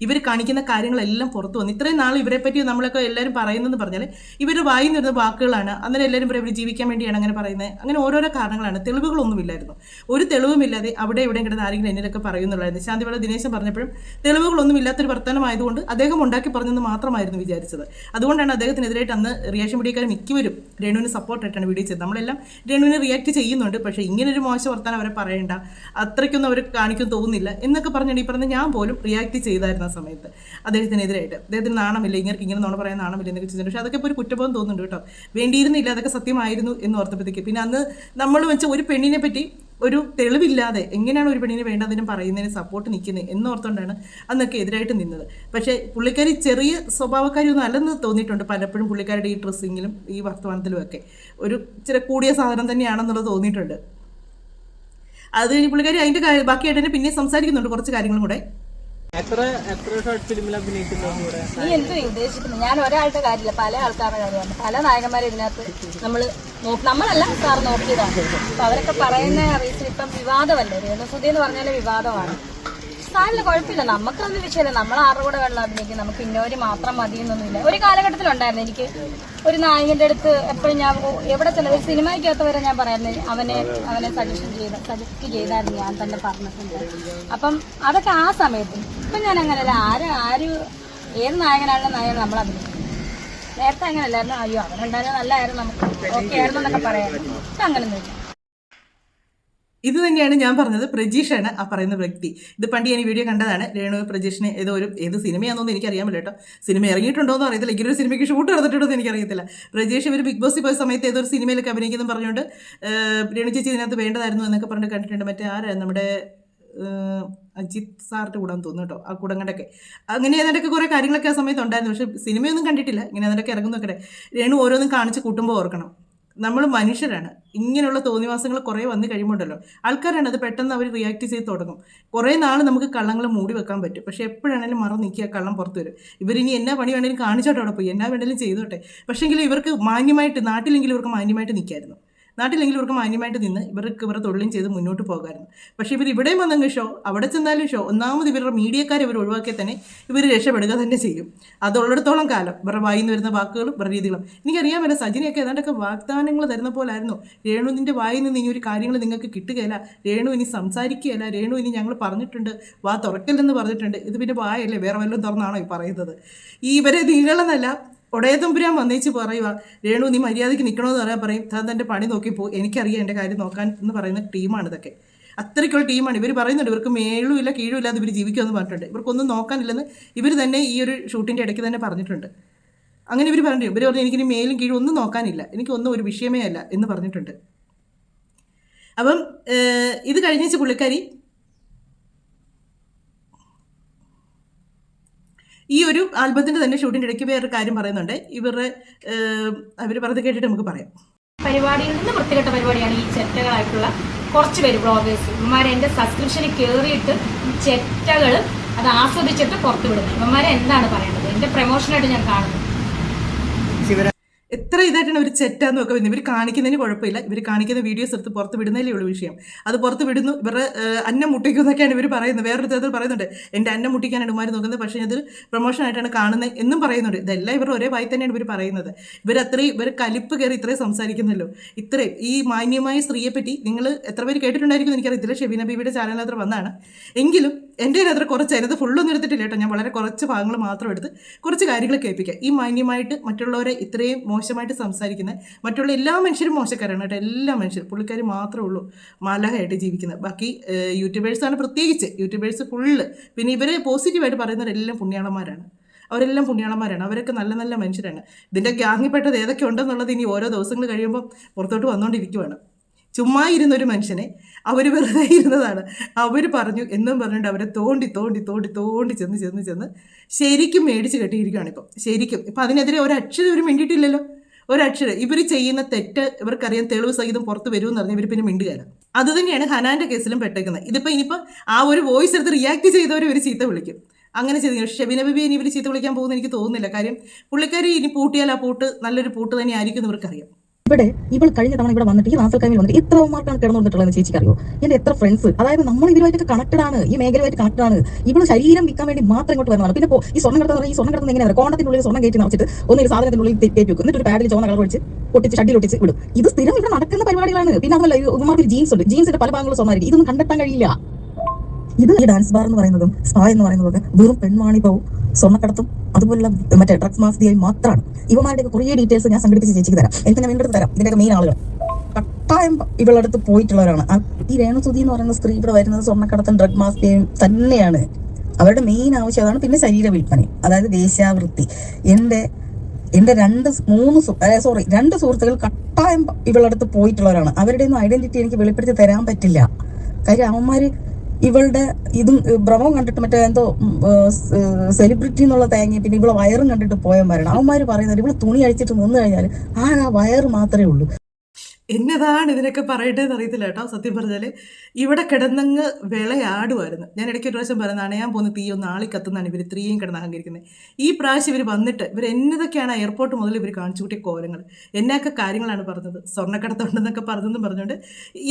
[SPEAKER 4] ഇവർ കാണിക്കുന്ന കാര്യങ്ങളെല്ലാം പുറത്തു വന്നു. ഇത്രയും നാൾ ഇവരെ പറ്റി നമ്മളൊക്കെ എല്ലാവരും പറയുന്നതെന്ന് പറഞ്ഞാൽ ഇവർ വായി നിന്നിരുന്ന വാക്കുകളാണ്. അന്നേരം എല്ലാവരും പറയും ഇവർ ജീവിക്കാൻ വേണ്ടിയാണ് അങ്ങനെ പറയുന്നത്. അങ്ങനെ ഓരോരോ കാരണങ്ങളാണ്. തെളിവുകളൊന്നുമില്ലായിരുന്നു. ഒരു തെളിവുമില്ലാതെ അവിടെ ഇവിടെ കിടന്ന് ആരെങ്കിലും എന്നിലൊക്കെ പറയുന്നുള്ളായിരുന്നു. ശാന്തിവള ദിനേശൻ പറഞ്ഞപ്പോഴും തെളിവുകളൊന്നുമില്ലാത്തൊരു വർത്തമാനമായതുകൊണ്ട് അദ്ദേഹം ഉണ്ടാക്കി പറഞ്ഞെന്ന് മാത്രമായിരുന്നു വിചാരിച്ചത്. അതുകൊണ്ടാണ് അദ്ദേഹത്തിനെതിരായിട്ട് അന്ന് റിയാക്ഷൻ വീഡിയോക്കാർ മിക്കവരും രേണുവിന് സപ്പോർട്ടായിട്ടാണ് വീഡിയോ ചെയ്തത്. നമ്മളെല്ലാം രേണുവിന് റിയാക്ട് ചെയ്യുന്നുണ്ട്. പക്ഷേ ഇങ്ങനൊരു മോശം വർത്താനം അവരെ പറയണ്ട, അത്രയ്ക്കൊന്നും അവർ കാണിക്കും തോന്നുന്നില്ല എന്നൊക്കെ പറഞ്ഞിട്ട് ഈ പറഞ്ഞ ഞാൻ പോലും റിയാക്ട് ചെയ്തായിരുന്നു ആ സമയത്ത് അദ്ദേഹത്തിനെതിരായിട്ട്. അദ്ദേഹത്തിന് നാണമില്ല, ഇങ്ങനെ നോണ പറയാൻ നാണമില്ല എന്നൊക്കെ ചെയ്തിട്ടുണ്ട്. പക്ഷേ അതൊക്കെ ഇപ്പോൾ ഒരു കുറ്റബോധം തോന്നുന്നുണ്ട് കേട്ടോ. വേണ്ടിയിരുന്നില്ല, അതൊക്കെ സത്യമായിരുന്നു എന്ന് ഓർത്തപ്പോഴത്തേക്ക്. പിന്നെ അന്ന് നമ്മൾ വെച്ച ഒരു പെണ്ണിനെ പറ്റി ഒരു തെളിവില്ലാതെ എങ്ങനെയാണ് ഒരു പെണ്ണിനെ വേണ്ടതിനും പറയുന്നതിന് സപ്പോർട്ട് നിൽക്കുന്നത് എന്നോർത്തുകൊണ്ടാണ് അന്നൊക്കെ എതിരായിട്ട് നിന്നത്. പക്ഷേ പുള്ളിക്കാരി ചെറിയ സ്വഭാവക്കാരിയൊന്നും അല്ലെന്ന് തോന്നിയിട്ടുണ്ട് പലപ്പോഴും. പുള്ളിക്കാരുടെ ഈ ഡ്രസ്സിങ്ങിലും ഈ വർത്തമാനത്തിലും ഒക്കെ ഒരു ഇച്ചിരി കൂടിയ സാധനം തന്നെയാണെന്നുള്ളത് തോന്നിയിട്ടുണ്ട്. അത് കഴിഞ്ഞ് പുള്ളിക്കാരി അതിൻ്റെ ബാക്കിയായിട്ട് തന്നെ പിന്നെ സംസാരിക്കുന്നുണ്ട് കുറച്ച് കാര്യങ്ങളും കൂടെ.
[SPEAKER 1] നീ എന്തോ ഉദ്ദേശിക്കുന്നു? ഞാൻ ഒരാളുടെ കാര്യമില്ല, പല ആൾക്കാരുടെ കാര്യമാണ്. പല നായകന്മാരെ ഇതിനകത്ത് നമ്മളല്ല സാർ നോക്കിയതാണ്. അപ്പൊ അവരൊക്കെ പറയുന്ന റീസൺ ഇപ്പം വിവാദമല്ലേ, രേണുസുതി എന്ന് പറഞ്ഞാൽ വിവാദമാണ്. സാറിന് കുഴപ്പമില്ല, നമുക്കൊന്നും വിഷയമില്ല. നമ്മൾ ആരുടെ കൂടെ വെള്ളം അഭിനയിക്കും, നമുക്ക് ഇന്നവര് മാത്രം മതിയെന്നൊന്നുമില്ല. ഒരു കാലഘട്ടത്തിലുണ്ടായിരുന്നു എനിക്ക് ഒരു നായകന്റെ അടുത്ത് എപ്പോഴും ഞാൻ എവിടെ ചെന്ന ഒരു സിനിമയ്ക്കകത്തവരെ ഞാൻ പറയായിരുന്നു അവനെ സജസ്റ്റ് ചെയ്തായിരുന്നു, ഞാൻ തന്നെ പറഞ്ഞിട്ടുണ്ട്. അപ്പം അതൊക്കെ ആ സമയത്ത്. ഇപ്പം ഞാൻ അങ്ങനെയല്ല, ഏത് നായകനാണെങ്കിലും നായകൻ നമ്മൾ അഭിനയിക്കും. നേരത്തെ അങ്ങനെയല്ലായിരുന്നു, അയ്യോ അവനുണ്ടായിരുന്നു നല്ലതായിരുന്നു, നമുക്ക് ഓക്കെ ആയിരുന്നു എന്നൊക്കെ പറയായിരുന്നു. ഇപ്പം അങ്ങനെയൊന്നുമില്ല.
[SPEAKER 4] ഇത് തന്നെയാണ് ഞാൻ പറഞ്ഞത്. പ്രജീഷാണ് ആ പറയുന്ന വ്യക്തി. ഇത് പണ്ട് ഞാൻ ഈ വീഡിയോ കണ്ടതാണ്. രേണു പ്രജീഷിനെ ഏത് സിനിമയാണെന്നൊന്നും എനിക്കറിയാൻ പറ്റില്ല കേട്ടോ. സിനിമ ഇറങ്ങിയിട്ടുണ്ടോയെന്ന് അറിയത്തില്ല, ഇങ്ങനൊരു സിനിമയ്ക്ക് ഷൂട്ട് നടന്നിട്ടുണ്ടോ എന്ന് എനിക്കറിയത്തില്ല. പ്രജീഷ് ഇവർ ബിഗ് ബോസിൽ പോയ സമയത്ത് ഏതൊരു സിനിമയിലൊക്കെ അഭിനയിക്കുന്നു പറഞ്ഞുകൊണ്ട് രേണു ചേച്ചി ഇതിനകത്ത് വേണ്ടതായിരുന്നു എന്നൊക്കെ പറഞ്ഞിട്ട് കണ്ടിട്ടുണ്ട്. മറ്റേ ആരായിരുന്നു നമ്മുടെ അജിത് സാറിൻ്റെ കൂടെ തോന്നുന്നു കേട്ടോ, ആ കൂടങ്ങണ്ടൊക്കെ അങ്ങനെ ഏതാണ്ടൊക്കെ കുറേ കാര്യങ്ങളൊക്കെ ആ സമയത്ത് ഉണ്ടായിരുന്നു. പക്ഷേ സിനിമയൊന്നും കണ്ടിട്ടില്ല. ഇങ്ങനെ അതിനൊക്കെ ഇറങ്ങുന്നൊക്കെ രേണു ഓരോന്നും കാണിച്ച് കൂട്ടുമ്പോൾ ഓർക്കണം, നമ്മൾ മനുഷ്യരാണ്. ഇങ്ങനെയുള്ള തോന്നിവാസങ്ങൾ കുറേ വന്നു കഴിയുമ്പോണ്ടല്ലോ ആൾക്കാരാണ് അത് പെട്ടെന്ന് അവർ റിയാക്ട് ചെയ്ത് തുടങ്ങും. കുറേ നാൾ നമുക്ക് കള്ളങ്ങൾ മൂടി വെക്കാൻ പറ്റും, പക്ഷേ എപ്പോഴാണെങ്കിലും മറ നീക്കിയ കള്ളം പുറത്ത് വരും. ഇവരിനി എന്നാ പണി വേണമെങ്കിലും കാണിച്ചോട്ടെ, അവിടെ പോയി എന്നാ വേണമെങ്കിലും ചെയ്തോട്ടെ. പക്ഷേങ്കിൽ ഇവർക്ക് മാന്യമായിട്ട്, നാട്ടിലെങ്കിലും ഇവർക്ക് മാന്യമായിട്ട് നിൽക്കായിരുന്നു. നാട്ടിലെങ്കിലും ഇവർക്ക് മാന്യമായിട്ട് നിന്ന് ഇവരുടെ തൊഴിലും ചെയ്ത് മുന്നോട്ട് പോകാമായിരുന്നു. പക്ഷേ ഇവർ ഇവിടെയും വന്നെങ്കിൽ ഷോ, അവിടെ ചെന്നാലും ഷോ. ഒന്നാമത് ഇവരുടെ മീഡിയക്കാരെ ഇവർ ഒഴിവാക്കിയാൽ തന്നെ ഇവർ രക്ഷപ്പെടുക തന്നെ ചെയ്യും. അതുള്ളിടത്തോളം കാലം ഇവരുടെ വായിൽ നിന്ന് വരുന്ന വാക്കുകളും ഇവരുടെ രീതികളും എനിക്കറിയാമല്ലോ. സജിനിയൊക്കെ ഏതാണ്ടൊക്കെ വാഗ്ദാനങ്ങൾ തരുന്ന പോലായിരുന്നു. രേണുവിൻ്റെ വായിൽ നിന്ന് ഇനി ഒരു കാര്യങ്ങൾ നിങ്ങൾക്ക് കിട്ടുകയില്ല, രേണു ഇനി സംസാരിക്കുകയില്ല, രേണു ഇനി ഞങ്ങൾ പറഞ്ഞിട്ടുണ്ട് വാ തുറക്കല്ലെന്ന് പറഞ്ഞിട്ടുണ്ട്. ഇത് പിന്നെ വായല്ലേ, വേറെ വല്ലതും തുറന്നാണോ ഈ പറയുന്നത്? ഈ ഇവരെ നിങ്ങളെന്നല്ല ഒടയതമ്പുരാൻ വന്നേച്ച് പറയുക, രേണു നീ മര്യാദയ്ക്ക് നിൽക്കണമെന്ന് പറയാൻ പറയും. താൻ തൻ്റെ പണി നോക്കിപ്പോ, എനിക്കറിയാം എൻ്റെ കാര്യം നോക്കാൻ എന്ന് പറയുന്ന ടീമാണ് ഇതൊക്കെ. അത്രയ്ക്കുള്ള ടീമാണ്. ഇവർ പറയുന്നുണ്ട് ഇവർക്ക് മേളും ഇല്ല കീഴും ഇല്ലാതെ ഇവർ ജീവിക്കുമെന്ന് പറഞ്ഞിട്ടുണ്ട്. ഇവർക്കൊന്നും നോക്കാനില്ലെന്ന് ഇവർ തന്നെ ഈ ഒരു ഷൂട്ടിൻ്റെ ഇടയ്ക്ക് തന്നെ പറഞ്ഞിട്ടുണ്ട്. അങ്ങനെ ഇവർ പറഞ്ഞിട്ടുണ്ട്. ഇവർ പറഞ്ഞു എനിക്കിനി മേലും കീഴും ഒന്നും നോക്കാനില്ല, എനിക്കൊന്നും ഒരു വിഷയമേ അല്ല എന്ന് പറഞ്ഞിട്ടുണ്ട്. അപ്പം ഇത് കഴിഞ്ഞ പുള്ളിക്കാരി ഈ ഒരു ആൽബത്തിൻ്റെ തന്നെ ഷൂട്ടിൻ്റെ ഇടയ്ക്ക് വേറൊരു കാര്യം പറയുന്നുണ്ട്. അവർ പറഞ്ഞത് കേട്ടിട്ട് നമുക്ക് പറയാം.
[SPEAKER 3] പരിപാടിയിൽ നിന്ന് വൃത്തികെട്ട പരിപാടിയാണ് ഈ ചെറ്റകളായിട്ടുള്ള കുറച്ച് പേര് ബ്ലോഗേഴ്സ്. ഇവന്മാരെ എൻ്റെ സബ്സ്ക്രിപ്ഷനിൽ കയറിയിട്ട് ഈ ചെറ്റകൾ അത് ആസ്വദിച്ചിട്ട് പുറത്തു വിടുന്നത്. ഇവന്മാരെ എന്താണ് പറയേണ്ടത്? എൻ്റെ പ്രൊമോഷനായിട്ട് ഞാൻ കാണുന്നു.
[SPEAKER 4] എത്ര ഇതായിട്ടാണ് അവർ ചെറ്റാന്ന് നോക്കുക. ഇവർ കാണിക്കുന്നതിന് കുഴപ്പമില്ല, ഇവർ കാണിക്കുന്ന വീഡിയോസ് എടുത്ത് പുറത്ത് വിടുന്നതിലേ ഉള്ളൂ വിഷയം. അത് പുറത്ത് വിടുന്നു, ഇവരുടെ അന്നം മുട്ടിക്കുന്നൊക്കെയാണ് ഇവർ പറയുന്നത്. വേറൊരു തരത്തിൽ പറയുന്നുണ്ട് എൻ്റെ അന്നം മുട്ടിക്കാനാണ് ഇവന്മാർ നോക്കുന്നത്, പക്ഷേ ഇത് പ്രൊമോഷനായിട്ടാണ് കാണുന്നത് എന്നും പറയുന്നുണ്ട്. ഇതെല്ലാം ഇവർ ഒരേ വായി തന്നെയാണ് ഇവർ പറയുന്നത്. ഇവർ കലിപ്പ് കയറി ഇത്രയും സംസാരിക്കുന്നല്ലോ. ഇത്രയും ഈ മാന്യമായ സ്ത്രീയെ പറ്റി നിങ്ങൾ എത്ര പേര് കേട്ടിട്ടുണ്ടായിരിക്കും എനിക്കറിയത്തില്ല. ഷെബീന ബീബിയുടെ ചാനലിനകത്ത് വന്നാണ്. എങ്കിലും എൻ്റെ അതിനകത്ത് കുറച്ച് അതിനകത്ത് ഫുള്ളൊന്നും എടുത്തിട്ടില്ല കേട്ടോ. ഞാൻ വളരെ കുറച്ച് ഭാഗങ്ങൾ മാത്രം എടുത്ത് കുറച്ച് കാര്യങ്ങൾ കേൾപ്പിക്കാം. ഈ മാന്യമായിട്ട് മറ്റുള്ളവരെ ഇത്രയും മോശമായിട്ട് സംസാരിക്കുന്നത്, മറ്റുള്ള എല്ലാ മനുഷ്യരും മോശക്കാരാണ് കേട്ടോ. എല്ലാ മനുഷ്യരും, പുള്ളിക്കാർ മാത്രമേ ഉള്ളൂ മാലാഹയായിട്ട് ജീവിക്കുന്നത്. ബാക്കി യൂട്യൂബേഴ്സാണ്, പ്രത്യേകിച്ച് യൂട്യൂബേഴ്സ് ഫുള്ള്. പിന്നെ ഇവരെ പോസിറ്റീവായിട്ട് പറയുന്നവരെല്ലാം പുണ്യാളന്മാരാണ്. അവരെല്ലാം പുണ്യാളന്മാരാണ്. അവരൊക്കെ നല്ല നല്ല മനുഷ്യരാണ്. ഇതിൻ്റെ ഗ്യാങ്ങിൽപ്പെട്ടത് ഏതൊക്കെ ഉണ്ടെന്നുള്ളത് ഇനി ഓരോ ദിവസങ്ങൾ കഴിയുമ്പോൾ പുറത്തോട്ട് വന്നുകൊണ്ടിരിക്കുവാണ്. ചുമ്മാ ഇരുന്നൊരു മനുഷ്യനെ അവർ വെറുതെ ഇരുന്നതാണ്. അവർ പറഞ്ഞു എന്നും പറഞ്ഞിട്ട് അവരെ തോണ്ടി തോണ്ടി തോണ്ടി തോണ്ടി ചെന്ന് ശരിക്കും മേടിച്ച് കെട്ടിയിരിക്കുകയാണ് ഇപ്പം. ശരിക്കും ഇപ്പം അതിനെതിരെ ഒരക്ഷരം ഇവർ മിണ്ടിയിട്ടില്ലല്ലോ. ഒരക്ഷരം. ഇവർ ചെയ്യുന്ന തെറ്റ് ഇവർക്കറിയാം, തെളിവ് സഹിതം പുറത്ത് വരുമെന്ന് പറഞ്ഞാൽ ഇവർ പിന്നെ മിണ്ടുകയാണ്. അതുതന്നെയാണ് ഹനാൻ്റെ കേസിലും പെട്ടേക്കുന്നത്. ഇനിയിപ്പോൾ ആ ഒരു വോയിസ് എടുത്ത് റിയാക്ട് ചെയ്തവർ ഇവർ ചീത്ത വിളിക്കും. അങ്ങനെ ചെയ്തു. ഷെബീന ബേബി ഇനി ഇവർ ചീത്ത വിളിക്കാൻ പോകുമെന്ന് എനിക്ക് തോന്നുന്നില്ല. കാര്യം പുള്ളിക്കാരി ഇനി പൂട്ടിയാൽ ആ പൂട്ട് നല്ലൊരു പൂട്ട് തന്നെ ആയിരിക്കും എന്ന് ഇവർക്കറിയാം.
[SPEAKER 6] ഇവിടെ ഇവൾ കഴിഞ്ഞ തവണ ഇവിടെ വന്നിട്ട് ഈ റാസൽ കൈമിൽ വന്നിട്ട് എത്ര മാർക്കാണ് കിടന്നു വന്നിട്ടുള്ളത് ചേച്ചിക്ക് അറിയോ? എന്റെ എത്ര ഫ്രണ്ട്സ്, അതായത് നമ്മൾ ഇവരുമായിട്ട് കണക്റ്റഡ് ആണ്, ഈ മേഖലയുമായിട്ട് കണക്റ്റഡ് ആണ്. ഇവള് ശരീരം വിൽക്കാൻ വേണ്ടി മാത്രം ഇങ്ങോട്ട് വരുന്നതാണ്. പിന്നെ ഈ സ്വർണ്ണം കിടന്ന് ഈ സ്വർണ്ണം കിടന്ന് എങ്ങനെയാണ് കോണ്ടത്തിന്റെ ഉള്ളിൽ സ്വർണ്ണം കയറ്റി നിറച്ചിട്ട് ഒന്നൊരു സാധനത്തിനുള്ളിൽ കയറ്റി വെക്കും, എന്നിട്ട് ഒരു പാഡിൽ ചോന്ന കളർ ഒഴിച്ച് പൊട്ടിച്ച് ഷഡിൽ ഒട്ടിച്ച് വിടും. ഇത് സ്ഥിരം ഇവിടെ നടക്കുന്ന പരിപാടികളാണ്. പിന്നെ അതല്ല, ഇവർക്ക് ജീൻസ് ഉണ്ട്, ജീൻസിന്റെ പല ഭാഗങ്ങളും സ്വർണ്ണമായിരിക്കും. ഇതൊന്നും കണ്ടെത്താൻ കഴിയില്ല. ഇത് ഈ ഡാൻസ് ബാർ എന്ന് പറയുന്നതും സ്പാ എന്ന് പറയുന്നതൊക്കെ വെറും പെൺവാണിപ്പവും സ്വർണ്ണക്കടത്തും അതുപോലുള്ള മറ്റേ ഡ്രഗ്സ് മാഫിയയും മാത്രമാണ്. ഇവന്മാരുടെ കുറേ ഡീറ്റെയിൽസ് ഞാൻ സംഘടിപ്പിച്ച് ചേച്ചിക്ക് തരാം. എനിക്ക് ഞാൻ വീണ്ടെടുത്ത് തരാം. ഇതിന്റെയൊക്കെ മെയിൻ ആളുകൾ കട്ടായം ഇവളടുത്ത് പോയിട്ടുള്ളവരാണ്. ഈ രേണുസുതി എന്ന് പറയുന്ന സ്ത്രീ ഇവിടെ വരുന്നത് സ്വർണ്ണക്കടത്തും ഡ്രഗ് മാഫിയയും തന്നെയാണ്. അവരുടെ മെയിൻ ആവശ്യം അതാണ്. പിന്നെ ശരീര വിൽപ്പന, അതായത് വേശ്യാവൃത്തി. എന്റെ രണ്ട് സുഹൃത്തുക്കൾ കട്ടായം ഇവളടുത്ത് പോയിട്ടുള്ളവരാണ്. അവരുടെ ഒന്നും ഐഡന്റിറ്റി എനിക്ക് വെളിപ്പെടുത്തി തരാൻ പറ്റില്ല. കാര്യം അവന്മാര് ഇവളുടെ ഇതും ഭ്രമം കണ്ടിട്ട് മറ്റേ എന്തോ സെലിബ്രിറ്റി എന്നുള്ള തേങ്ങി പിന്നെ ഇവളെ വയറും കണ്ടിട്ട് പോയവന്മാരാണ്. അവന്മാര് പറയുന്നത് ഇവള് തുണി അഴിച്ചിട്ട് നിന്ന് കഴിഞ്ഞാൽ ആ വയറ് മാത്രമേ ഉള്ളൂ.
[SPEAKER 4] എന്നതാണ് ഇതിനൊക്കെ പറയട്ടേന്ന് അറിയത്തില്ല കേട്ടോ. സത്യം പറഞ്ഞാൽ ഇവിടെ കിടന്നങ്ങ് വിളയാടുമായിരുന്നു. ഞാൻ ഇടയ്ക്ക് ഒരു പ്രാവശ്യം പറയുന്നത് അണയാൻ പോകുന്ന തീ ഒന്ന് ആളി കത്തുന്നതാണ് ഇവർ ഇത്രയും കിടന്ന് അഹങ്കരിക്കുന്നത്. ഈ പ്രാവശ്യം ഇവർ വന്നിട്ട് ഇവർ എന്നതൊക്കെയാണ് എയർപോർട്ട് മുതൽ ഇവർ കാണിച്ചു കൂട്ടിയ കോലങ്ങൾ, എന്നൊക്കെ കാര്യങ്ങളാണ് പറഞ്ഞത്. സ്വർണ്ണക്കടത്തുണ്ടെന്നൊക്കെ പറഞ്ഞെന്നും പറഞ്ഞുകൊണ്ട്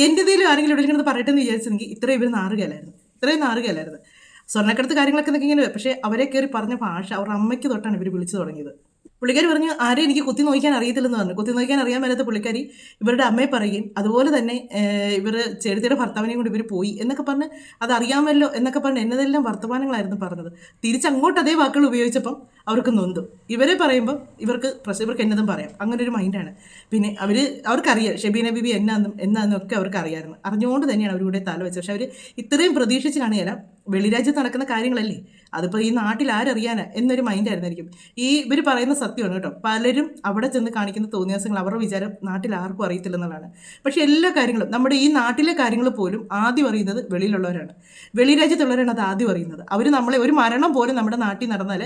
[SPEAKER 4] എൻ്റെതിലും ആരെങ്കിലും ഇവിടെ ഇങ്ങനെ പറയട്ടെന്ന് വിചാരിച്ചെങ്കിൽ ഇത്രയും ഇവർ നാറുകയല്ലായിരുന്നു. സ്വർണ്ണക്കടത്ത് കാര്യങ്ങളൊക്കെ എന്നൊക്കെ ഇങ്ങനെ. പക്ഷേ അവരെ കയറി പറഞ്ഞ ഭാഷ അവരുടെ അമ്മയ്ക്ക് തൊട്ടാണ് ഇവർ വിളിച്ചു തുടങ്ങിയത്. പുള്ളിക്കാരി പറഞ്ഞു ആരെയും എനിക്ക് കുത്തി നോക്കാൻ അറിയത്തില്ലെന്ന് പറഞ്ഞു. കുത്തി നോക്കാൻ അറിയാൻ മേലാത്ത പുള്ളിക്കാരി ഇവരുടെ അമ്മയെ പറയുകയും അതുപോലെ തന്നെ ഇവർ ചെറുതിയുടെ ഭർത്താവിനെയും കൊണ്ട് ഇവർ പോയി എന്നൊക്കെ പറഞ്ഞ് അതറിയാമല്ലോ എന്നൊക്കെ പറഞ്ഞ് എന്നതെല്ലാം വർത്തമാനങ്ങളായിരുന്നു പറഞ്ഞത്. തിരിച്ചങ്ങോട്ട് അതേ വാക്കുകൾ ഉപയോഗിച്ചപ്പം അവർക്ക് നൊന്തു. ഇവരെ പറയുമ്പോൾ ഇവർക്ക് എന്നതും പറയാം. അങ്ങനെ ഒരു മൈൻഡാണ്. പിന്നെ അവർക്കറിയാം ഷെബീന ബീബി എന്നാന്നും ഒക്കെ അവർക്ക് അറിയാമായിരുന്നു. അറിഞ്ഞുകൊണ്ട് തന്നെയാണ് അവരിവിടെ തല വെച്ചത്. പക്ഷെ അവർ ഇത്രയും പ്രതീക്ഷിച്ച് കാണുകയില്ല. വെളിരാജ്യത്ത് നടക്കുന്ന കാര്യങ്ങളല്ലേ, അതിപ്പോൾ ഈ നാട്ടിൽ ആരറിയാനാ എന്നൊരു മൈൻഡായിരുന്നായിരിക്കും. ഇവർ പറയുന്ന സത്യമാണ് കേട്ടോ. പലരും അവിടെ ചെന്ന് കാണിക്കുന്ന തോന്നിയാസങ്ങൾ അവരുടെ വിചാരം നാട്ടിൽ ആർക്കും അറിയത്തില്ലെന്നുള്ളതാണ്. പക്ഷേ എല്ലാ കാര്യങ്ങളും നമ്മുടെ ഈ നാട്ടിലെ കാര്യങ്ങൾ പോലും ആദ്യം അറിയുന്നത് വെളിയിലുള്ളവരാണ്, വെളിരാജ്യത്തുള്ളവരാണ് അത് ആദ്യം അറിയുന്നത്. അവർ നമ്മളെ ഒരു മരണം പോലും നമ്മുടെ നാട്ടിൽ നടന്നാൽ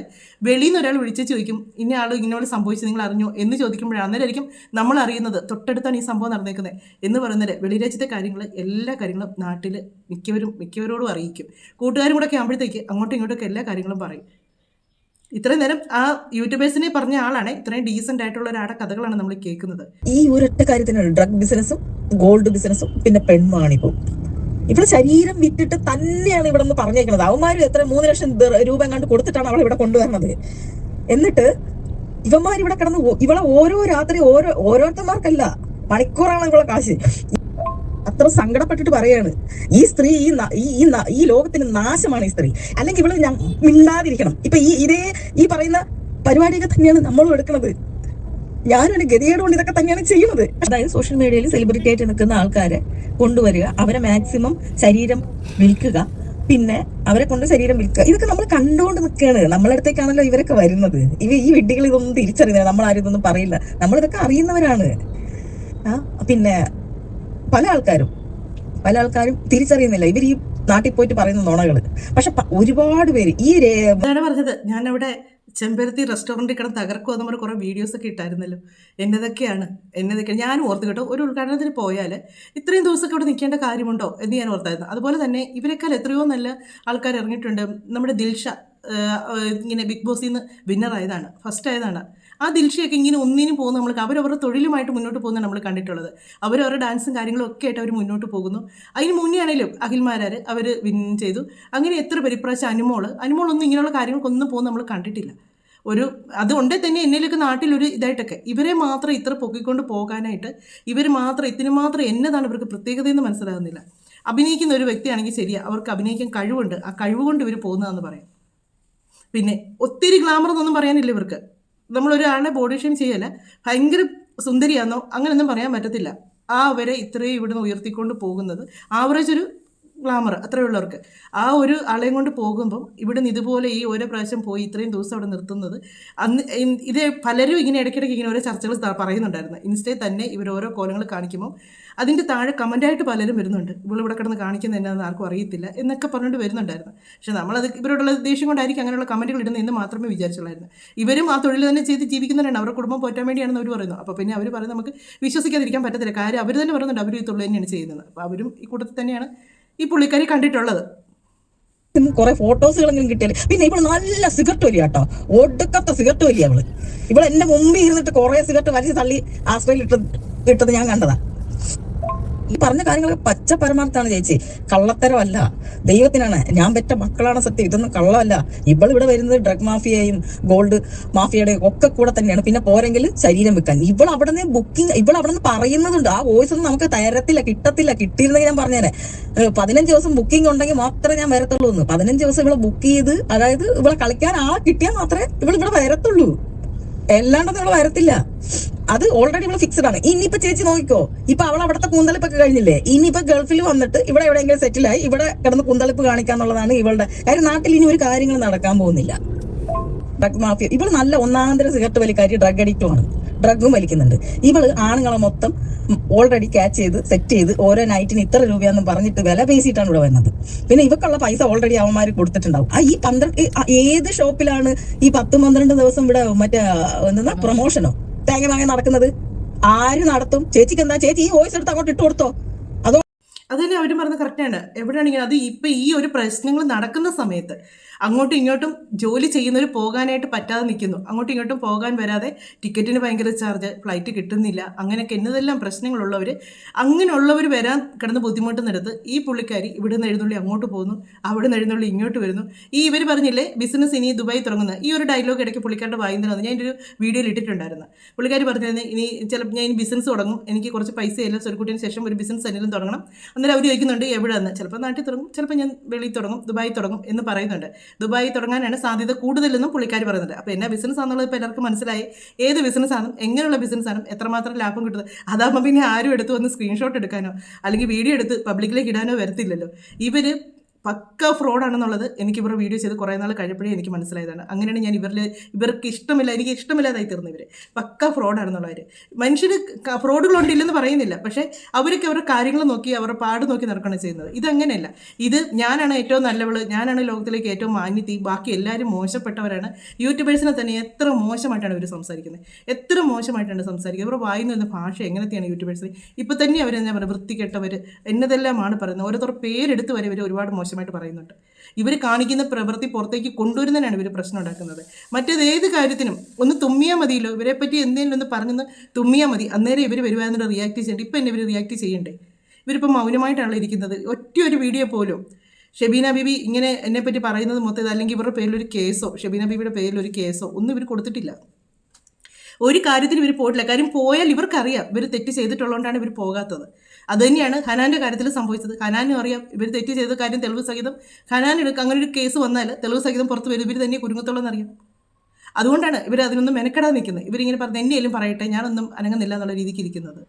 [SPEAKER 4] വെളിയിൽ നിന്ന് ഒരാൾ വിളിച്ച് ചോദിക്കും, ഇന്ന ആൾ ഇന്നോട് സംഭവിച്ചു നിങ്ങൾ അറിഞ്ഞോ എന്ന് ചോദിക്കുമ്പോഴാണ് അന്നേരമായിരിക്കും നമ്മൾ അറിയുന്നത് തൊട്ടടുത്താണ് ഈ സംഭവം നടന്നേക്കുന്നത് എന്ന് പറയുന്നത്. വെളിരാജ്യത്തെ കാര്യങ്ങൾ എല്ലാ കാര്യങ്ങളും നാട്ടിൽ മിക്കവരോടും അറിയിക്കും. കൂട്ടുകാരും കൂടെ ഒക്കെ ആകുമ്പോഴത്തേക്ക് അങ്ങോട്ടും ഇങ്ങോട്ടൊക്കെ എല്ലാ കാര്യങ്ങളും പറയും. ഇത്രയും നേരം ആ യൂട്യൂബേഴ്സിനെ പറഞ്ഞ ആളാണ്, ഇത്രയും ഡീസന്റ് ആയിട്ടുള്ള ഒരാളുടെ കഥകളാണ് നമ്മൾ കേൾക്കുന്നത്.
[SPEAKER 6] ഈ ഒരൊറ്റ കാര്യത്തിനാണ് ഡ്രഗ് ബിസിനസ്സും ഗോൾഡ് ബിസിനസ്സും പിന്നെ പെൺവാണിപ്പോ. ഇവിടെ ശരീരം വിറ്റിട്ട് തന്നെയാണ് ഇവിടെ നിന്ന് പറഞ്ഞേക്കുന്നത്. അവന്മാരും എത്ര 3 ലക്ഷം രൂപ എങ്ങാണ്ട് കൊടുത്തിട്ടാണ് അവളെ ഇവിടെ കൊണ്ടുവരുന്നത്. എന്നിട്ട് ഇവന്മാർ ഇവിടെ കിടന്ന് ഇവളെ ഓരോ രാത്രി ഓരോരുത്തന്മാർക്കല്ല മണിക്കൂറാണ് ഇവളെ കാശ്. അത്ര സങ്കടപ്പെട്ടിട്ട് പറയാണ് ഈ സ്ത്രീ ഈ ലോകത്തിന് നാശമാണ് ഈ സ്ത്രീ. അല്ലെങ്കിൽ ഇവള് മിണ്ടാതിരിക്കണം. ഇപ്പൊ ഈ പറയുന്ന പരിപാടിയൊക്കെ തന്നെയാണ് നമ്മളും എടുക്കുന്നത്. ഞാനും ഒരു ഗതികേട് കൊണ്ട് ഇതൊക്കെ തന്നെയാണ് ചെയ്യുന്നത്. അതായത് സോഷ്യൽ മീഡിയയിൽ സെലിബ്രിറ്റി ആയിട്ട് നിൽക്കുന്ന ആൾക്കാരെ കൊണ്ടുവരിക, അവരെ മാക്സിമം ശരീരം വിൽക്കുക, പിന്നെ അവരെ കൊണ്ട് ശരീരം വിൽക്കുക. ഇതൊക്കെ നമ്മൾ കണ്ടുകൊണ്ട് നിൽക്കുകയാണ്. നമ്മളടുത്തേക്കാണല്ലോ ഇവരൊക്കെ വരുന്നത്. ഈ വിഡ്ഢികൾ ഇതൊന്നും തിരിച്ചറിയുന്നില്ല. നമ്മൾ ആരും ഇതൊന്നും പറയില്ല. നമ്മളിതൊക്കെ അറിയുന്നവരാണ്. പിന്നെ പല ആൾക്കാരും തിരിച്ചറിയുന്നില്ല ഇവർ ഈ നാട്ടിൽ പോയിട്ട് പറയുന്ന നുണകള്. പക്ഷെ ഒരുപാട് പേര്
[SPEAKER 4] അതാണ് പറഞ്ഞത്. ഞാനവിടെ ചെമ്പരത്തി റെസ്റ്റോറൻറ്റിൽ കിടന്ന് തകർക്കുക എന്ന് പറഞ്ഞ കുറേ വീഡിയോസൊക്കെ ഇട്ടായിരുന്നല്ലോ. എന്നതൊക്കെയാണ് ഞാനും ഓർത്ത് കേട്ടോ. ഒരു ഉദ്ഘാടനത്തിന് പോയാൽ ഇത്രയും ദിവസമൊക്കെ ഇവിടെ നിൽക്കേണ്ട കാര്യമുണ്ടോ എന്ന് ഞാൻ ഓർത്തായിരുന്നു. അതുപോലെ തന്നെ ഇവരെക്കാൾ എത്രയോ നല്ല ആൾക്കാർ ഇറങ്ങിയിട്ടുണ്ട്. നമ്മുടെ ദിൽഷ ഇങ്ങനെ ബിഗ് ബോസിൽ നിന്ന് വിന്നറായതാണ്, ഫസ്റ്റ് ആയതാണ്. ആ ദിൽഷയൊക്കെ ഇങ്ങനെ ഒന്നിനും പോകുന്നു. നമ്മൾക്ക് അവരവരുടെ തൊഴിലുമായിട്ട് മുന്നോട്ട് പോകുന്ന നമ്മൾ കണ്ടിട്ടുള്ളത്. അവരവരുടെ ഡാൻസും കാര്യങ്ങളും ഒക്കെ ആയിട്ട് അവർ മുന്നോട്ട് പോകുന്നു. അതിന് മുന്നേ ആണെങ്കിലും അഖിൽമാരാർ അവർ വിൻ ചെയ്തു. അങ്ങനെ എത്ര പേര്. ഇപ്രാവശ്യം അനുമോളൊന്നും ഇങ്ങനെയുള്ള കാര്യങ്ങൾക്കൊന്നും പോകുന്ന നമ്മൾ കണ്ടിട്ടില്ല. അതുകൊണ്ടേ തന്നെ എന്നേലൊക്കെ നാട്ടിലൊരു ഇതായിട്ടൊക്കെ ഇവരെ മാത്രം ഇത്ര പൊക്കിക്കൊണ്ട് പോകാനായിട്ട് ഇതിന് മാത്രം എന്നതാണ് ഇവർക്ക് പ്രത്യേകതയെന്ന് മനസ്സിലാകുന്നില്ല. അഭിനയിക്കുന്ന ഒരു വ്യക്തിയാണെങ്കിൽ ശരിയാ, അവർക്ക് അഭിനയിക്കാൻ കഴിവുണ്ട്. ആ കഴിവ് കൊണ്ട് ഇവർ പോകുന്നതെന്ന് പറയാം. പിന്നെ ഒത്തിരി ഗ്ലാമർ എന്നൊന്നും പറയാനില്ല ഇവർക്ക്. നമ്മളൊരാളെ ബോഡി ഷെയിം ചെയ്യല്ല, ഭയങ്കര സുന്ദരിയാണെന്നോ അങ്ങനെയൊന്നും പറയാൻ പറ്റത്തില്ല. അവരെ ഇത്രയും ഇവിടുന്ന് ഉയർത്തിക്കൊണ്ട് പോകുന്നത് ആവറേജ് ഒരു ഗ്ലാമർ അത്രയുള്ളവർക്ക്. ആ ഒരു ആളെയും കൊണ്ട് പോകുമ്പം ഇവിടുന്ന് ഇതുപോലെ ഈ ഓരോ പ്രാവശ്യം പോയി ഇത്രയും ദിവസം അവിടെ നിർത്തുന്നത്. ഇത് പലരും ഇങ്ങനെ ഇടയ്ക്കിടയ്ക്ക് ഇങ്ങനെ ഓരോ ചർച്ചകൾ പറയുന്നുണ്ടായിരുന്നു. ഇൻസ്റ്റയിൽ തന്നെ ഇവർ ഓരോ കോലങ്ങൾ കാണിക്കുമ്പോൾ അതിൻ്റെ താഴെ കമൻ്റായിട്ട് പലരും വരുന്നുണ്ട്. ഇവളിവിടെ കിടന്ന് കാണിക്കുന്നത് എന്നാന്ന് ആർക്കും അറിയത്തില്ല എന്നൊക്കെ പറഞ്ഞുകൊണ്ട് വരുന്നുണ്ടായിരുന്നു. പക്ഷെ നമ്മളത് ഇവരോടുള്ള ദേഷ്യം കൊണ്ടായിരിക്കും അങ്ങനെയുള്ള കമൻറ്റുകൾ ഇടുന്നത് എന്ന് മാത്രമേ വിചാരിച്ചുള്ളായിരുന്നു. ഇവരും ആ തൊഴിൽ തന്നെ ചെയ്ത് ജീവിക്കുന്നവരാണ്. അവരുടെ കുടുംബം പോറ്റാൻ വേണ്ടിയാണെന്ന് അവർ പറയുന്നു. അപ്പോൾ പിന്നെ അവർ പറയുന്നത് നമുക്ക് വിശ്വസിക്കാതിരിക്കാൻ പറ്റത്തില്ല. കാര്യം അവർ തന്നെ പറയുന്നുണ്ട് അവർ ഈ തൊഴിൽ തന്നെയാണ് ചെയ്യുന്നത്. അപ്പോൾ അവരും ഈ കൂട്ടത്തിൽ തന്നെയാണ് ഈ പുള്ളിക്കാരി കണ്ടിട്ടുള്ളത്.
[SPEAKER 6] കുറെ ഫോട്ടോസുകളെങ്കിലും കിട്ടിയാല്. പിന്നെ ഇവള് നല്ല സിഗരറ്റ് വലിയ കേട്ടോ, ഒടുക്കത്തെ സിഗരറ്റ് വലിയ ഇവള് എന്റെ മുമ്പിൽ ഇരുന്നിട്ട് കുറെ സിഗരറ്റ് വലിച്ച് തള്ളി ആശ്രയിൽ ഇട്ടത് ഞാൻ കണ്ടതാ. ഈ പറഞ്ഞ കാര്യങ്ങളൊക്കെ പച്ച പരമാർത്ഥാണ് ചേച്ചി, കള്ളത്തരമല്ല. ദൈവത്തിനാണ് ഞാൻ പെറ്റ മക്കളാണ് സത്യം. ഇതൊന്നും കള്ളമല്ല. ഇവിടെ വരുന്നത് ഡ്രഗ് മാഫിയയും ഗോൾഡ് മാഫിയയുടെയും ഒക്കെ കൂടെ തന്നെയാണ്. പിന്നെ പോരെങ്കിൽ ശരീരം വിൽക്കാൻ ഇവൾ അവിടെ നിന്ന് ബുക്കിംഗ് അവിടെ നിന്ന് പറയുന്നതുണ്ട്. ആ വോയിസ് ഒന്നും നമുക്ക് കിട്ടത്തില്ല. കിട്ടിയിരുന്നെങ്കിൽ ഞാൻ പറഞ്ഞേനെ 15 ദിവസം ബുക്കിംഗ് ഉണ്ടെങ്കിൽ മാത്രമേ ഞാൻ വരത്തുള്ളൂ എന്ന്. 15 ദിവസം ഇവളെ ബുക്ക് ചെയ്ത്, അതായത് ഇവളെ കളിക്കാൻ ആളെ കിട്ടിയാൽ മാത്രമേ ഇവിടെ വരത്തുള്ളൂ. എല്ലാണ്ടൊന്നും ഇവള് വരത്തില്ല. അത് ഓൾറെഡി ഇവള് ഫിക്സഡ് ആണ്. ഇനിയിപ്പോ ചേച്ചി നോക്കിക്കോ, ഇപ്പൊ അവൾ അവിടുത്തെ കൂന്തളിപ്പൊക്കെ കഴിഞ്ഞില്ലേ, ഇനിയിപ്പോ ഗൾഫിൽ വന്നിട്ട് ഇവിടെ എവിടെയെങ്കിലും സെറ്റിലായി ഇവിടെ കിടന്ന് കൂന്തളിപ്പ് കാണിക്കാന്നുള്ളതാണ് ഇവളുടെ കാര്യം. നാട്ടിൽ ഇനി ഒരു കാര്യങ്ങൾ നടക്കാൻ പോകുന്നില്ല. ഡ്രഗ് മാഫിയ ഇവള് നല്ല ഒന്നാന്തര സിഗരറ്റ് വലിക്കാരി, ഡ്രഗ് അഡിക്റ്റുമാണ്, ഡ്രഗും വലിക്കുന്നുണ്ട്. ഇവള് ആണുങ്ങളെ മൊത്തം ഓൾറെഡി ക്യാച്ച് ചെയ്ത് സെറ്റ് ചെയ്ത് ഓരോ നൈറ്റിന് ഇത്ര രൂപയാന്ന് പറഞ്ഞിട്ട് വില പേശിയിട്ടാണ് ഇവിടെ വരുന്നത്. പിന്നെ ഇവക്കുള്ള പൈസ ഓൾറെഡി അവന്മാർ കൊടുത്തിട്ടുണ്ടാവും. ഈ 12 ഏത് ഷോപ്പിലാണ് ഈ 10-12 ദിവസം ഇവിടെ മറ്റേ എന്താ പ്രൊമോഷനോ തേങ്ങ നടക്കുന്നത്? ആര് നടത്തും? ചേച്ചിക്ക് എന്താ? ചേച്ചി ഈ വോയിസ് എടുത്ത് അങ്ങോട്ട് ഇട്ട് കൊടുത്തോ? അതോ
[SPEAKER 4] അതുതന്നെ അവരും പറഞ്ഞത് കറക്റ്റാണ്. എവിടെയാണെങ്കിലും അത് ഇപ്പം ഈ ഒരു പ്രശ്നങ്ങൾ നടക്കുന്ന സമയത്ത് അങ്ങോട്ടും ഇങ്ങോട്ടും ജോലി ചെയ്യുന്നവർ പോകാനായിട്ട് പറ്റാതെ നിൽക്കുന്നു. അങ്ങോട്ടും ഇങ്ങോട്ടും പോകാൻ വരാതെ ടിക്കറ്റിന് ഭയങ്കര ചാർജ്, ഫ്ലൈറ്റ് കിട്ടുന്നില്ല, അങ്ങനെയൊക്കെ എന്നതെല്ലാം പ്രശ്നങ്ങളുള്ളവർ, അങ്ങനെയുള്ളവർ വരാൻ കിടന്ന് ബുദ്ധിമുട്ടുന്നിടത്ത് ഈ പുള്ളിക്കാരി ഇവിടെ നിന്ന് എഴുന്നള്ളി അങ്ങോട്ട് പോകുന്നു, അവിടെ നിന്ന് എഴുന്നള്ളി ഇങ്ങോട്ട് വരുന്നു. ഇവർ പറഞ്ഞില്ലേ ബിസിനസ് ഇനി ദുബായി തുടങ്ങുന്നത്, ഈ ഒരു ഡയലോഗ് ഇടയ്ക്ക് പുള്ളിക്കാരുടെ വായിന്നതാണ്. ഞാൻ ഒരു വീഡിയോയിൽ ഇട്ടിട്ടുണ്ടായിരുന്നു. പുള്ളിക്കാരി പറഞ്ഞിരുന്നത് ഇനി ചിലപ്പോൾ ഞാൻ ഇനി ബിസിനസ് തുടങ്ങും, എനിക്ക് കുറച്ച് പൈസ ഇല്ല, സ്വരുക്കുട്ടിന് ശേഷം ഒരു ബിസിനസ് എന്തെങ്കിലും തുടങ്ങണം. അന്നേരം അവർ ചോദിക്കുന്നുണ്ട് എവിടെയെന്ന്. ചിലപ്പോൾ നാട്ടിൽ തുടങ്ങും, ചിലപ്പോൾ ഞാൻ വെളിയിൽ തുടങ്ങും, ദുബായി തുടങ്ങും എന്ന് പറയുന്നുണ്ട്. ദുബായി തുടങ്ങാനാണ് സാധ്യത കൂടുതലെന്നും പുള്ളിക്കാരി പറയുന്നുണ്ട്. അപ്പോൾ എന്നാ ബിസിനസ് ആണെന്നുള്ളത് ഇപ്പോൾ എല്ലാവർക്കും മനസ്സിലായി. ഏത് ബിസിനസ്സാണ്, എങ്ങനെയുള്ള ബിസിനസ്സാണ്, എത്രമാത്രം ലാഭം കിട്ടുന്നത്. അതാകുമ്പോൾ പിന്നെ ആരും എടുത്ത് വന്ന് സ്ക്രീൻഷോട്ട് എടുക്കാനോ അല്ലെങ്കിൽ വീഡിയോ എടുത്ത് പബ്ലിക്കിലേക്ക് ഇടാനോ വരത്തില്ലല്ലോ. ഇവർ പക്ക ഫ്രോഡാണെന്നുള്ളത് എനിക്ക് ഇവരുടെ വീഡിയോ ചെയ്ത് കുറേ നാൾ കഴിഞ്ഞപ്പോഴേ എനിക്ക് മനസ്സിലായതാണ്. അങ്ങനെയാണ് ഞാൻ ഇവർക്ക് എനിക്ക് ഇഷ്ടമില്ലാതായി തീർന്നു. ഇവർ പക്ക ഫ്രോഡാണെന്നുള്ളവർ. മനുഷ്യർ ഫ്രോഡുകളുണ്ടില്ലെന്ന് പറയുന്നില്ല, പക്ഷേ അവർക്ക് അവരുടെ കാര്യങ്ങൾ നോക്കി അവരുടെ പാട് നോക്കി നടക്കുകയാണ് ചെയ്യുന്നത്. ഇതങ്ങനെയല്ല. ഇത് ഞാനാണ് ഏറ്റവും നല്ലവള്, ഞാനാണ് ലോകത്തിലേക്ക് ഏറ്റവും മാന്യത്തി, ബാക്കി എല്ലാവരും മോശപ്പെട്ടവരാണ്. യൂട്യൂബേഴ്സിനെ തന്നെ എത്ര മോശമായിട്ടാണ് ഇവർ സംസാരിക്കുന്നത്, എത്ര മോശമായിട്ടാണ് സംസാരിക്കുന്നത്. ഇവർ വായിന്ന് വരുന്ന ഭാഷ എങ്ങനത്തെയാണ് യൂട്യൂബേഴ്സിന്. ഇപ്പം തന്നെ അവരെന്താ പറയുക, വൃത്തികെട്ടവർ എന്നതെല്ലാമാണ് പറയുന്നത്. ഓരോരുത്തർ പേരെടുത്ത് വരെ ഇവർ ഒരുപാട് മോശമായിട്ട് പറയുന്നുണ്ട്. ഇവർ കാണിക്കുന്ന പ്രവൃത്തി പുറത്തേക്ക് കൊണ്ടുവരുന്നതിനാണ് ഇവർ പ്രശ്നം ഉണ്ടാക്കുന്നത്. മറ്റേത് കാര്യത്തിനും ഒന്ന് തുമ്മിയാൽ മതിയല്ലോ, ഇവരെ പറ്റി എന്തെങ്കിലും ഒന്ന് പറഞ്ഞെന്ന് തുമ്മിയാൽ മതി, അന്നേരം ഇവർ വരുവാന്നിട്ട് റിയാക്ട് ചെയ്യേണ്ടത്. ഇപ്പം എന്നെ ഇവർ റിയാക്ട് ചെയ്യണ്ടേ? ഇവരിപ്പോൾ മൗനമായിട്ടാണല്ലോ ഇരിക്കുന്നത്. ഒറ്റ ഒരു വീഡിയോ പോലും ഷെബീന ബീബി ഇങ്ങനെ എന്നെപ്പറ്റി പറയുന്നത് മൊത്തം, അല്ലെങ്കിൽ ഇവരുടെ പേരിലൊരു കേസോ ഷെബീന ബീബിയുടെ പേരിലൊരു കേസോ ഒന്നും ഇവർ കൊടുത്തിട്ടില്ല. ഒരു കാര്യത്തിന് ഇവർ പോയിട്ടില്ല. കാര്യം പോയാൽ ഇവർക്കറിയാം ഇവർ തെറ്റ് ചെയ്തിട്ടുള്ളതുകൊണ്ടാണ് ഇവർ പോകാത്തത്. അതുതന്നെയാണ് ഹനാൻ്റെ കാര്യത്തിൽ സംഭവിച്ചത്. ഹനാനും അറിയാം ഇവർ തെറ്റ് ചെയ്ത കാര്യം തെളിവ് സഹിതം ഹനാൻ അങ്ങനെ ഒരു കേസ് വന്നാൽ തെളിവ് സഹിതം പുറത്ത് വരും, ഇവർ തന്നെ കുരുങ്ങത്തുള്ളതെന്നറിയാം. അതുകൊണ്ടാണ് ഇവർ അതിനൊന്നും മെനക്കെടാതെ നിൽക്കുന്നത്. ഇവരിങ്ങനെ പറഞ്ഞ് എന്നെയും പറയട്ടെ, ഞാനൊന്നും അനങ്ങുന്നില്ല എന്നുള്ള രീതിക്ക് ഇരിക്കുന്നത്.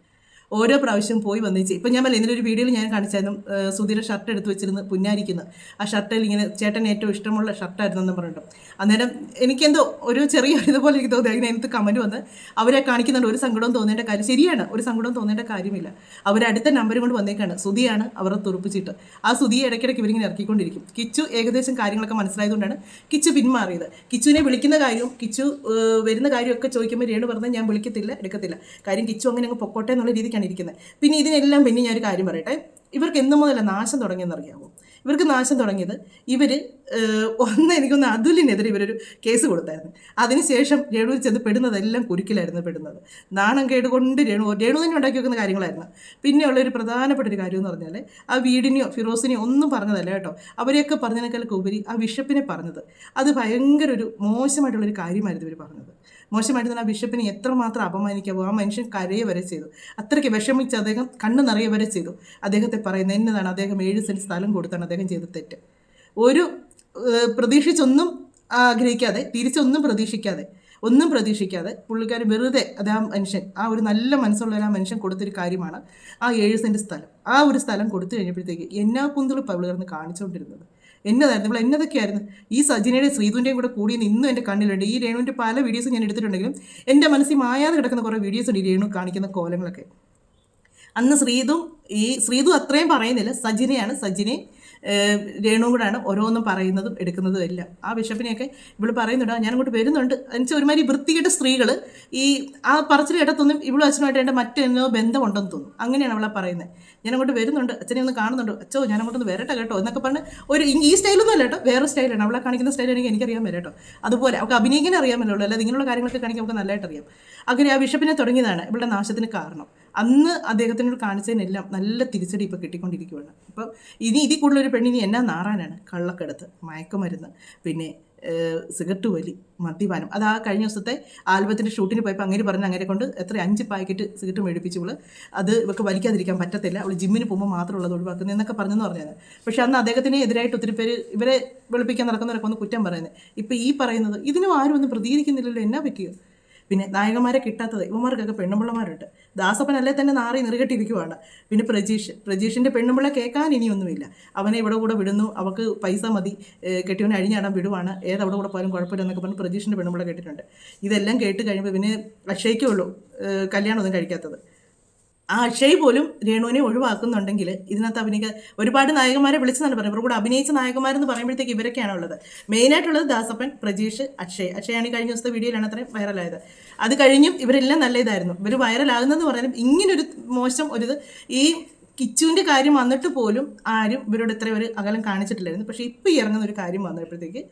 [SPEAKER 4] ഓരോ പ്രാവശ്യം പോയി വന്നേച്ച് ഇപ്പം ഞാൻ ഇന്നലെ ഒരു വീഡിയോയിൽ ഞാൻ കാണിച്ചായിരുന്നു, സുധീര ഷർട്ട് എടുത്ത് വെച്ചിരുന്ന് പുന്നാരിക്കുന്നത്. ആ ഷർട്ടിൽ ഇങ്ങനെ ചേട്ടൻ ഏറ്റവും ഇഷ്ടമുള്ള ഷർട്ടായിരുന്നു എന്ന് പറഞ്ഞിട്ട് അന്നേരം എനിക്കെന്തോ ഒരു ചെറിയ ഇതുപോലെ എനിക്ക് തോന്നി. അതിന് എനിക്ക് കമൻറ്റ് വന്ന് അവരെ കാണിക്കുന്നുണ്ട്. ഒരു സങ്കടവും തോന്നേണ്ട കാര്യം ശരിയാണ്, ഒരു സങ്കടവും തോന്നേണ്ട കാര്യമില്ല. അവരടുത്ത നമ്പർ കൊണ്ട് വന്നേക്കാണ്. സുധിയാണ് അവരെ തുറപ്പിച്ചിട്ട്. ആ സുധിയെ ഇടയ്ക്കിടയ്ക്ക് ഇവരിങ്ങനെ ഇറക്കിക്കൊണ്ടിരിക്കും. കിച്ചു ഏകദേശം കാര്യങ്ങളൊക്കെ മനസ്സിലായതുകൊണ്ടാണ് കിച്ചു പിന്മാറിയത്. കിച്ചുവിനെ വിളിക്കുന്ന കാര്യവും കിച്ചു വരുന്ന കാര്യമൊക്കെ ചോദിക്കുമ്പോൾ രേണു പറഞ്ഞാൽ ഞാൻ വിളിക്കത്തില്ല, എടുക്കത്തില്ല. കാര്യം കിച്ചു അങ്ങനെ അങ്ങ് പൊക്കോട്ടെ എന്നുള്ള രീതിക്കാണ് ഇരിക്കുന്നത്. പിന്നെ ഇതിനെല്ലാം പിന്നെ ഞാനൊരു കാര്യം പറയട്ടെ, ഇവർക്ക് എന്നു മുതലല്ല നാശം തുടങ്ങിയെന്നറിയാമോ? ഇവർക്ക് നാശം തുടങ്ങിയത് എനിക്കൊന്ന് അതുലിനെതിരെ ഇവരൊരു കേസ് കൊടുത്തായിരുന്നു. അതിനുശേഷം രേണു ചെന്ന് പെടുന്നതെല്ലാം കുരുക്കിലായിരുന്നു പെടുന്നത്. നാണം കേട് കൊണ്ട് രേണു തന്നെ ഉണ്ടാക്കി വെക്കുന്ന കാര്യങ്ങളായിരുന്നു. പിന്നെയുള്ളൊരു പ്രധാനപ്പെട്ട ഒരു കാര്യം എന്ന് പറഞ്ഞാൽ ആ വീടിനെയോ ഫിറോസിനെയോ ഒന്നും പറഞ്ഞതല്ല കേട്ടോ. അവരെയൊക്കെ പറഞ്ഞതിനേക്കാളൊക്കെ ഉപരി ആ ബിഷപ്പിനെ പറഞ്ഞത് അത് ഭയങ്കര ഒരു മോശമായിട്ടുള്ളൊരു കാര്യമായിരുന്നു ഇവർ പറഞ്ഞത്. മോശമായിട്ട് തന്നെ ആ ബിഷപ്പിനെ എത്രമാത്രം അപമാനിക്കാവോ, ആ മനുഷ്യൻ കരയെ വരെ ചെയ്തു. അത്രയ്ക്ക് വിഷമിച്ച് അദ്ദേഹം കണ്ണ് നിറയെ വരെ ചെയ്തു. അദ്ദേഹത്തെ പറയുന്നത് എന്നതാണ്, അദ്ദേഹം 7 സെൻറ്റ് സ്ഥലം കൊടുത്താണ് അദ്ദേഹം ചെയ്ത തെറ്റ്. ഒരു പ്രതീക്ഷിച്ചൊന്നും ആഗ്രഹിക്കാതെ, തിരിച്ചൊന്നും പ്രതീക്ഷിക്കാതെ പുള്ളിക്കാരൻ വെറുതെ ആ മനുഷ്യൻ, ആ ഒരു നല്ല മനസ്സുള്ള ആ മനുഷ്യൻ കൊടുത്തൊരു കാര്യമാണ് ആ 7 സെൻറ്റ് സ്ഥലം. ആ ഒരു സ്ഥലം കൊടുത്തു കഴിഞ്ഞപ്പോഴത്തേക്ക് എന്നാ കുന്തളും പവിള് കിടന്ന് കാണിച്ചുകൊണ്ടിരുന്നത് എന്നതായിരുന്നു. ഇപ്പോൾ എന്നതൊക്കെയായിരുന്നു ഈ സജിനയുടെ ശ്രീധുവിൻ്റെയും കൂടെ കൂടി ഇന്നും എൻ്റെ കണ്ണിലുണ്ട്. ഈ രേണുവിൻ്റെ പല വീഡിയോസും ഞാൻ എടുത്തിട്ടുണ്ടെങ്കിലും എൻ്റെ മനസ്സിൽ മായാതെ കിടക്കുന്ന കുറേ വീഡിയോസ് ഉണ്ട് ഈ രേണു കാണിക്കുന്ന കോലങ്ങളൊക്കെ. അന്ന് ശ്രീധു അത്രയും പറയുന്നില്ല, സജിനയും രേണുവും കൂടാണ് ഓരോന്നും പറയുന്നതും എടുക്കുന്നതും എല്ലാം. ആ ബിഷപ്പിനെയൊക്കെ ഇവള് പറയുന്നുണ്ട്, ഞാൻ അങ്ങോട്ട് വരുന്നുണ്ട്. എന്നുവെച്ചാൽ ഒരുമാതിരി വൃത്തികെട്ട സ്ത്രീകൾ ഈ ആ പറച്ചിൽ കേട്ടത്തൊന്നും ഇവളും അച്ഛനുമായിട്ട് എൻ്റെ മറ്റെന്നോ ബന്ധമുണ്ടെന്ന് തോന്നും. അങ്ങനെയാണ് അവളെ പറയുന്നത്. ഞാൻ അങ്ങോട്ട് വരുന്നുണ്ട്, അച്ഛനെ ഒന്ന് കാണുന്നുണ്ട്, അച്ഛോ ഞാൻ അങ്ങോട്ടൊന്ന് വരട്ടെ കേട്ടോ എന്നൊക്കെ പറഞ്ഞ് ഒരു ഈ സ്റ്റൈലൊന്നും അല്ല കേട്ടോ, വേറെ സ്റ്റൈലാണ് അവളെ കാണിക്കുന്ന സ്റ്റൈൽ. എനിക്കറിയാൻ വരും കേട്ടോ. അതുപോലെ അവൾക്ക് അഭിനയിക്കാൻ അറിയാമല്ലോ, അല്ലാതെ ഇങ്ങനെയുള്ള കാര്യങ്ങളൊക്കെ കാണിക്കാൻ നമുക്ക് നല്ലതായിട്ട് അറിയാം. അങ്ങനെ ആ ബിഷപ്പിനെ തുടങ്ങിയതാണ് ഇവളുടെ നാശത്തിന് കാരണം. അന്ന് അദ്ദേഹത്തിനോട് കാണിച്ചതിനെല്ലാം നല്ല തിരിച്ചടി ഇപ്പോൾ കിട്ടിക്കൊണ്ടിരിക്കുകയാണ്. അപ്പം ഇതിൽ കൂടുതലൊരു പെണ്ണിനി എന്നാ നാറാനാണ്? കള്ളക്കടത്ത്, മയക്കുമരുന്ന്, പിന്നെ സിഗരറ്റ് വലി, മദ്യപാനം. അത് ആ കഴിഞ്ഞ ദിവസത്തെ ആൽബത്തിൻ്റെ ഷൂട്ടിന് പോയപ്പോൾ അങ്ങനെ പറഞ്ഞ് അങ്ങനെ കൊണ്ട് 5 പാക്കറ്റ് സിഗരറ്റ് മേടിപ്പിച്ചു. അത് ഇവർക്ക് വലിക്കാതിരിക്കാൻ പറ്റത്തില്ല, അവൾ ജിമ്മിന് പോകുമ്പോൾ മാത്രമുള്ളത് ഒഴിവാക്കുന്നത് എന്നൊക്കെ പറഞ്ഞെന്ന് പറഞ്ഞത്. പക്ഷേ അന്ന് അദ്ദേഹത്തിന് എതിരായിട്ട് ഒത്തിരി പേര് ഇവരെ വെളുപ്പിക്കാൻ നടക്കുന്നവരൊക്കെ ഒന്ന് കുറ്റം പറയുന്നത്. ഇപ്പം ഈ പറയുന്നത് ഇതിനും ആരും ഒന്നും പ്രതികരിക്കുന്നില്ലല്ലോ, എന്നാ പറ്റിയോ? പിന്നെ നായകന്മാരെ കിട്ടാത്തത് ഇവന്മാർക്കൊക്കെ പെണ്ണുമ്പിള്ളമാരുണ്ട്. ദാസപ്പൻ അല്ലേ തന്നെ നാറി നിറുകെട്ടിരിക്കുവാണ്. പിന്നെ പ്രജീഷിൻ്റെ പെണ്ണുമ്പിള്ള കേൾക്കാൻ ഇനിയൊന്നുമില്ല. അവനെ ഇവിടെ കൂടെ വിടുന്നു, അവൾക്ക് പൈസ മതി, കെട്ടിയവനെ അഴിഞ്ഞാടാൻ വിടുവാണ്, അവിടെ കൂടെ പോയാലും കുഴപ്പമില്ല എന്നൊക്കെ പറഞ്ഞ് പ്രജീഷിൻ്റെ പെണ്ണുമ്പിള്ള കേട്ടിട്ടുണ്ട്. ഇതെല്ലാം കേട്ട് കഴിയുമ്പോൾ പിന്നെ അക്ഷയ്ക്കേ ഉള്ളൂ കല്യാണമൊന്നും കഴിക്കാത്തത്. ആ അക്ഷയ് പോലും രേണുവിനെ ഒഴിവാക്കുന്നുണ്ടെങ്കിൽ ഇതിനകത്ത് അഭിനയിക്കാൻ ഒരുപാട് നായകന്മാരെ വിളിച്ചെന്നാണ് പറയുന്നത്. ഇവർ കൂടെ അഭിനയിച്ച നായകന്മാരെന്ന് പറയുമ്പോഴത്തേക്ക് ഇവരൊക്കെയാണ് ഉള്ളത്. മെയിനായിട്ടുള്ളത് ദാസപ്പൻ, പ്രജീഷ്, അക്ഷയാണ് കഴിഞ്ഞ ദിവസത്തെ വീഡിയോയിലാണ് അത്രയും വൈറലായത്. അത് കഴിഞ്ഞും ഇവരെല്ലാം നല്ല ഇതായിരുന്നു. ഇവർ വൈറലാകുന്നതെന്ന് പറഞ്ഞാലും ഇങ്ങനൊരു മോശം ഒരിത് ഈ കിച്ചുവിൻ്റെ കാര്യം വന്നിട്ട് പോലും ആരും ഇവരോട് ഇത്രയും ഒരു അകലം കാണിച്ചിട്ടില്ലായിരുന്നു. പക്ഷേ ഇപ്പോൾ ഈ ഇറങ്ങുന്ന ഒരു കാര്യം വന്നപ്പോഴത്തേക്ക്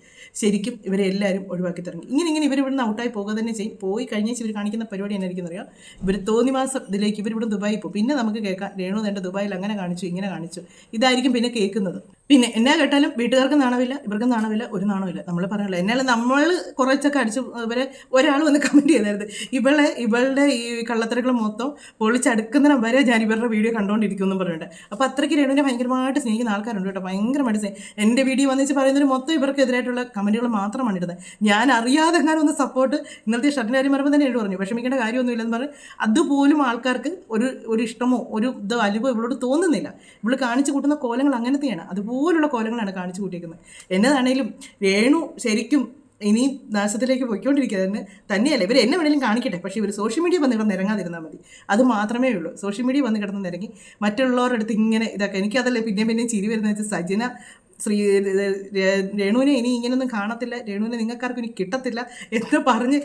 [SPEAKER 4] ശരിക്കും ഇവരെ എല്ലാവരും ഒഴിവാക്കി തുടങ്ങി. ഇങ്ങനെ ഇവർ ഇവിടുന്ന് ഔട്ടായി പോകുക തന്നെ ചെയ്യും. പോയി കഴിഞ്ഞാൽ ഇവർ കാണിക്കുന്ന പരിപാടി എന്നായിരിക്കും അറിയാം. ഇവർ തോന്നിമാസം ഇതിലേക്ക് ഇവരിവിടെ ദുബായി പോകും. പിന്നെ നമുക്ക് കേൾക്കാം രേണു എൻ്റെ ദുബായിൽ അങ്ങനെ കാണിച്ചു, ഇങ്ങനെ കാണിച്ചു, ഇതായിരിക്കും പിന്നെ കേൾക്കുന്നത്. പിന്നെ എന്നാ കേട്ടാലും വീട്ടുകാർക്ക് നാണമില്ല, ഇവർക്കും നാണമില്ല, ഒരു നാണമില്ല. നമ്മൾ പറയണല്ലോ. എന്നാലും നമ്മൾ കുറച്ചൊക്കെ അടിച്ച് ഇവരെ ഒരാൾ വന്ന് കമൻറ്റ് ചെയ്തായിരുന്നു, ഇവളുടെ ഈ കള്ളത്തരകൾ മൊത്തം പൊളിച്ചടുക്കുന്നതിന് വരെ ഞാൻ ഇവരുടെ വീഡിയോ കണ്ടുകൊണ്ടിരിക്കുമെന്നും പറഞ്ഞിട്ട്. അപ്പോൾ അത്രയ്ക്ക് രേണുവിനെ ഭയങ്കരമായിട്ട് സ്നേഹിക്കുന്ന ആൾക്കാരുണ്ട് കേട്ടോ, ഭയങ്കരമായിട്ട് എൻ്റെ വീഡിയോ വന്നിച്ച് പറയുന്നതിന് മൊത്തം ഇവർക്കെതിരായിട്ടുള്ള കമൻറ്റുകൾ മാത്രമാണ് ഇടുന്നത്. ഞാൻ അറിയാതെ എങ്ങാനും ഒന്ന് സപ്പോർട്ട് ഇന്നലത്തെ ഷർട്ടിൻ്റെ കാര്യം പറയുമ്പോൾ തന്നെ പറഞ്ഞു വിഷമിക്കേണ്ട കാര്യമൊന്നുമില്ലെന്ന് പറഞ്ഞ് അതുപോലും ആൾക്കാർക്ക് ഒരു ഇഷ്ടമോ ഒരു അലിവോ ഇവളോട് തോന്നുന്നില്ല. ഇവൾ കാണിച്ചു കൂട്ടുന്ന കോലങ്ങൾ അങ്ങനത്തെയാണ്. അതുപോലെ അതുപോലുള്ള കോലങ്ങളാണ് കാണിച്ചു കൂട്ടിയിരിക്കുന്നത്. എന്നതാണേലും രേണു ശരിക്കും ഇനി നാശത്തിലേക്ക് പോയിക്കൊണ്ടിരിക്കുക തന്നെയല്ല. ഇവർ എന്നെ വേണമെങ്കിലും കാണിക്കട്ടെ, പക്ഷേ ഇവർ സോഷ്യൽ മീഡിയ വന്ന് കിടന്ന് ഇറങ്ങാതിരുന്നാൽ മതി. അത് മാത്രമേ ഉള്ളൂ. സോഷ്യൽ മീഡിയ വന്ന് കിടന്ന് ഇറങ്ങി മറ്റുള്ളവരുടെ അടുത്ത് ഇങ്ങനെ ഇതൊക്കെ. എനിക്കതല്ലേ പിന്നെയും ചിരി വരുന്നത് വെച്ചാൽ സജന രേണുവിനെ ഇനി ഇങ്ങനെയൊന്നും കാണത്തില്ല, രേണുവിനെ നിങ്ങൾക്കാർക്കും ഇനി കിട്ടത്തില്ല എന്ന് പറഞ്ഞ്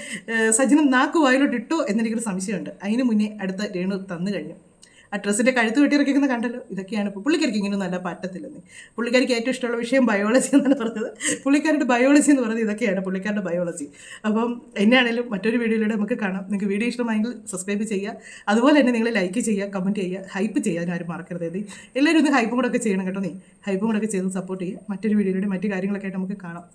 [SPEAKER 4] സജന നാക്ക് വായിലോട്ട് ഇട്ടോ എന്നെനിക്കൊരു സംശയമുണ്ട്. അതിന് മുന്നേ അടുത്ത രേണു തന്നു കഴിഞ്ഞു. ആ ഡ്രസ്സിൻ്റെ കഴുത്ത് വെട്ടിയിറക്കിക്കുന്ന കണ്ടല്ലോ. ഇതൊക്കെയാണ് ഇപ്പോൾ പുള്ളിക്കാരിക്ക് ഇങ്ങനെ നല്ല പറ്റത്തില്ലെന്ന്. പുള്ളിക്കാരിക്ക് ഏറ്റവും ഇഷ്ടമുള്ള വിഷയം ബയോളജി എന്നാണ് പറഞ്ഞത്. പുള്ളിക്കാരുടെ ബയോളജി എന്ന് പറയുന്നത് ഇതൊക്കെയാണ് പുള്ളിക്കാരുടെ ബയോളജി. അപ്പം എന്നെയാണെങ്കിലും മറ്റൊരു വീഡിയോയിലൂടെ നമുക്ക് കാണാം. നിങ്ങൾക്ക് വീഡിയോ ഇഷ്ടമായെങ്കിൽ സബ്സ്ക്രൈബ് ചെയ്യുക, അതുപോലെ തന്നെ നിങ്ങൾ ലൈക്ക് ചെയ്യുക, കമൻറ്റ് ചെയ്യുക, ഹൈപ്പ് ചെയ്യാൻ ആരും മറക്കരുത്. എല്ലാവരും ഒന്ന് ഹൈപ്പും കൂടെ ഒക്കെ ചെയ്യണം കേട്ടോ. ഹൈപ്പും കൂടെ ഒക്കെ ചെയ്ത് സപ്പോർട്ട് ചെയ്യുക. മറ്റൊരു വീഡിയോയിലൂടെ മറ്റു കാര്യങ്ങളൊക്കെ ആയിട്ട് നമുക്ക് കാണാം.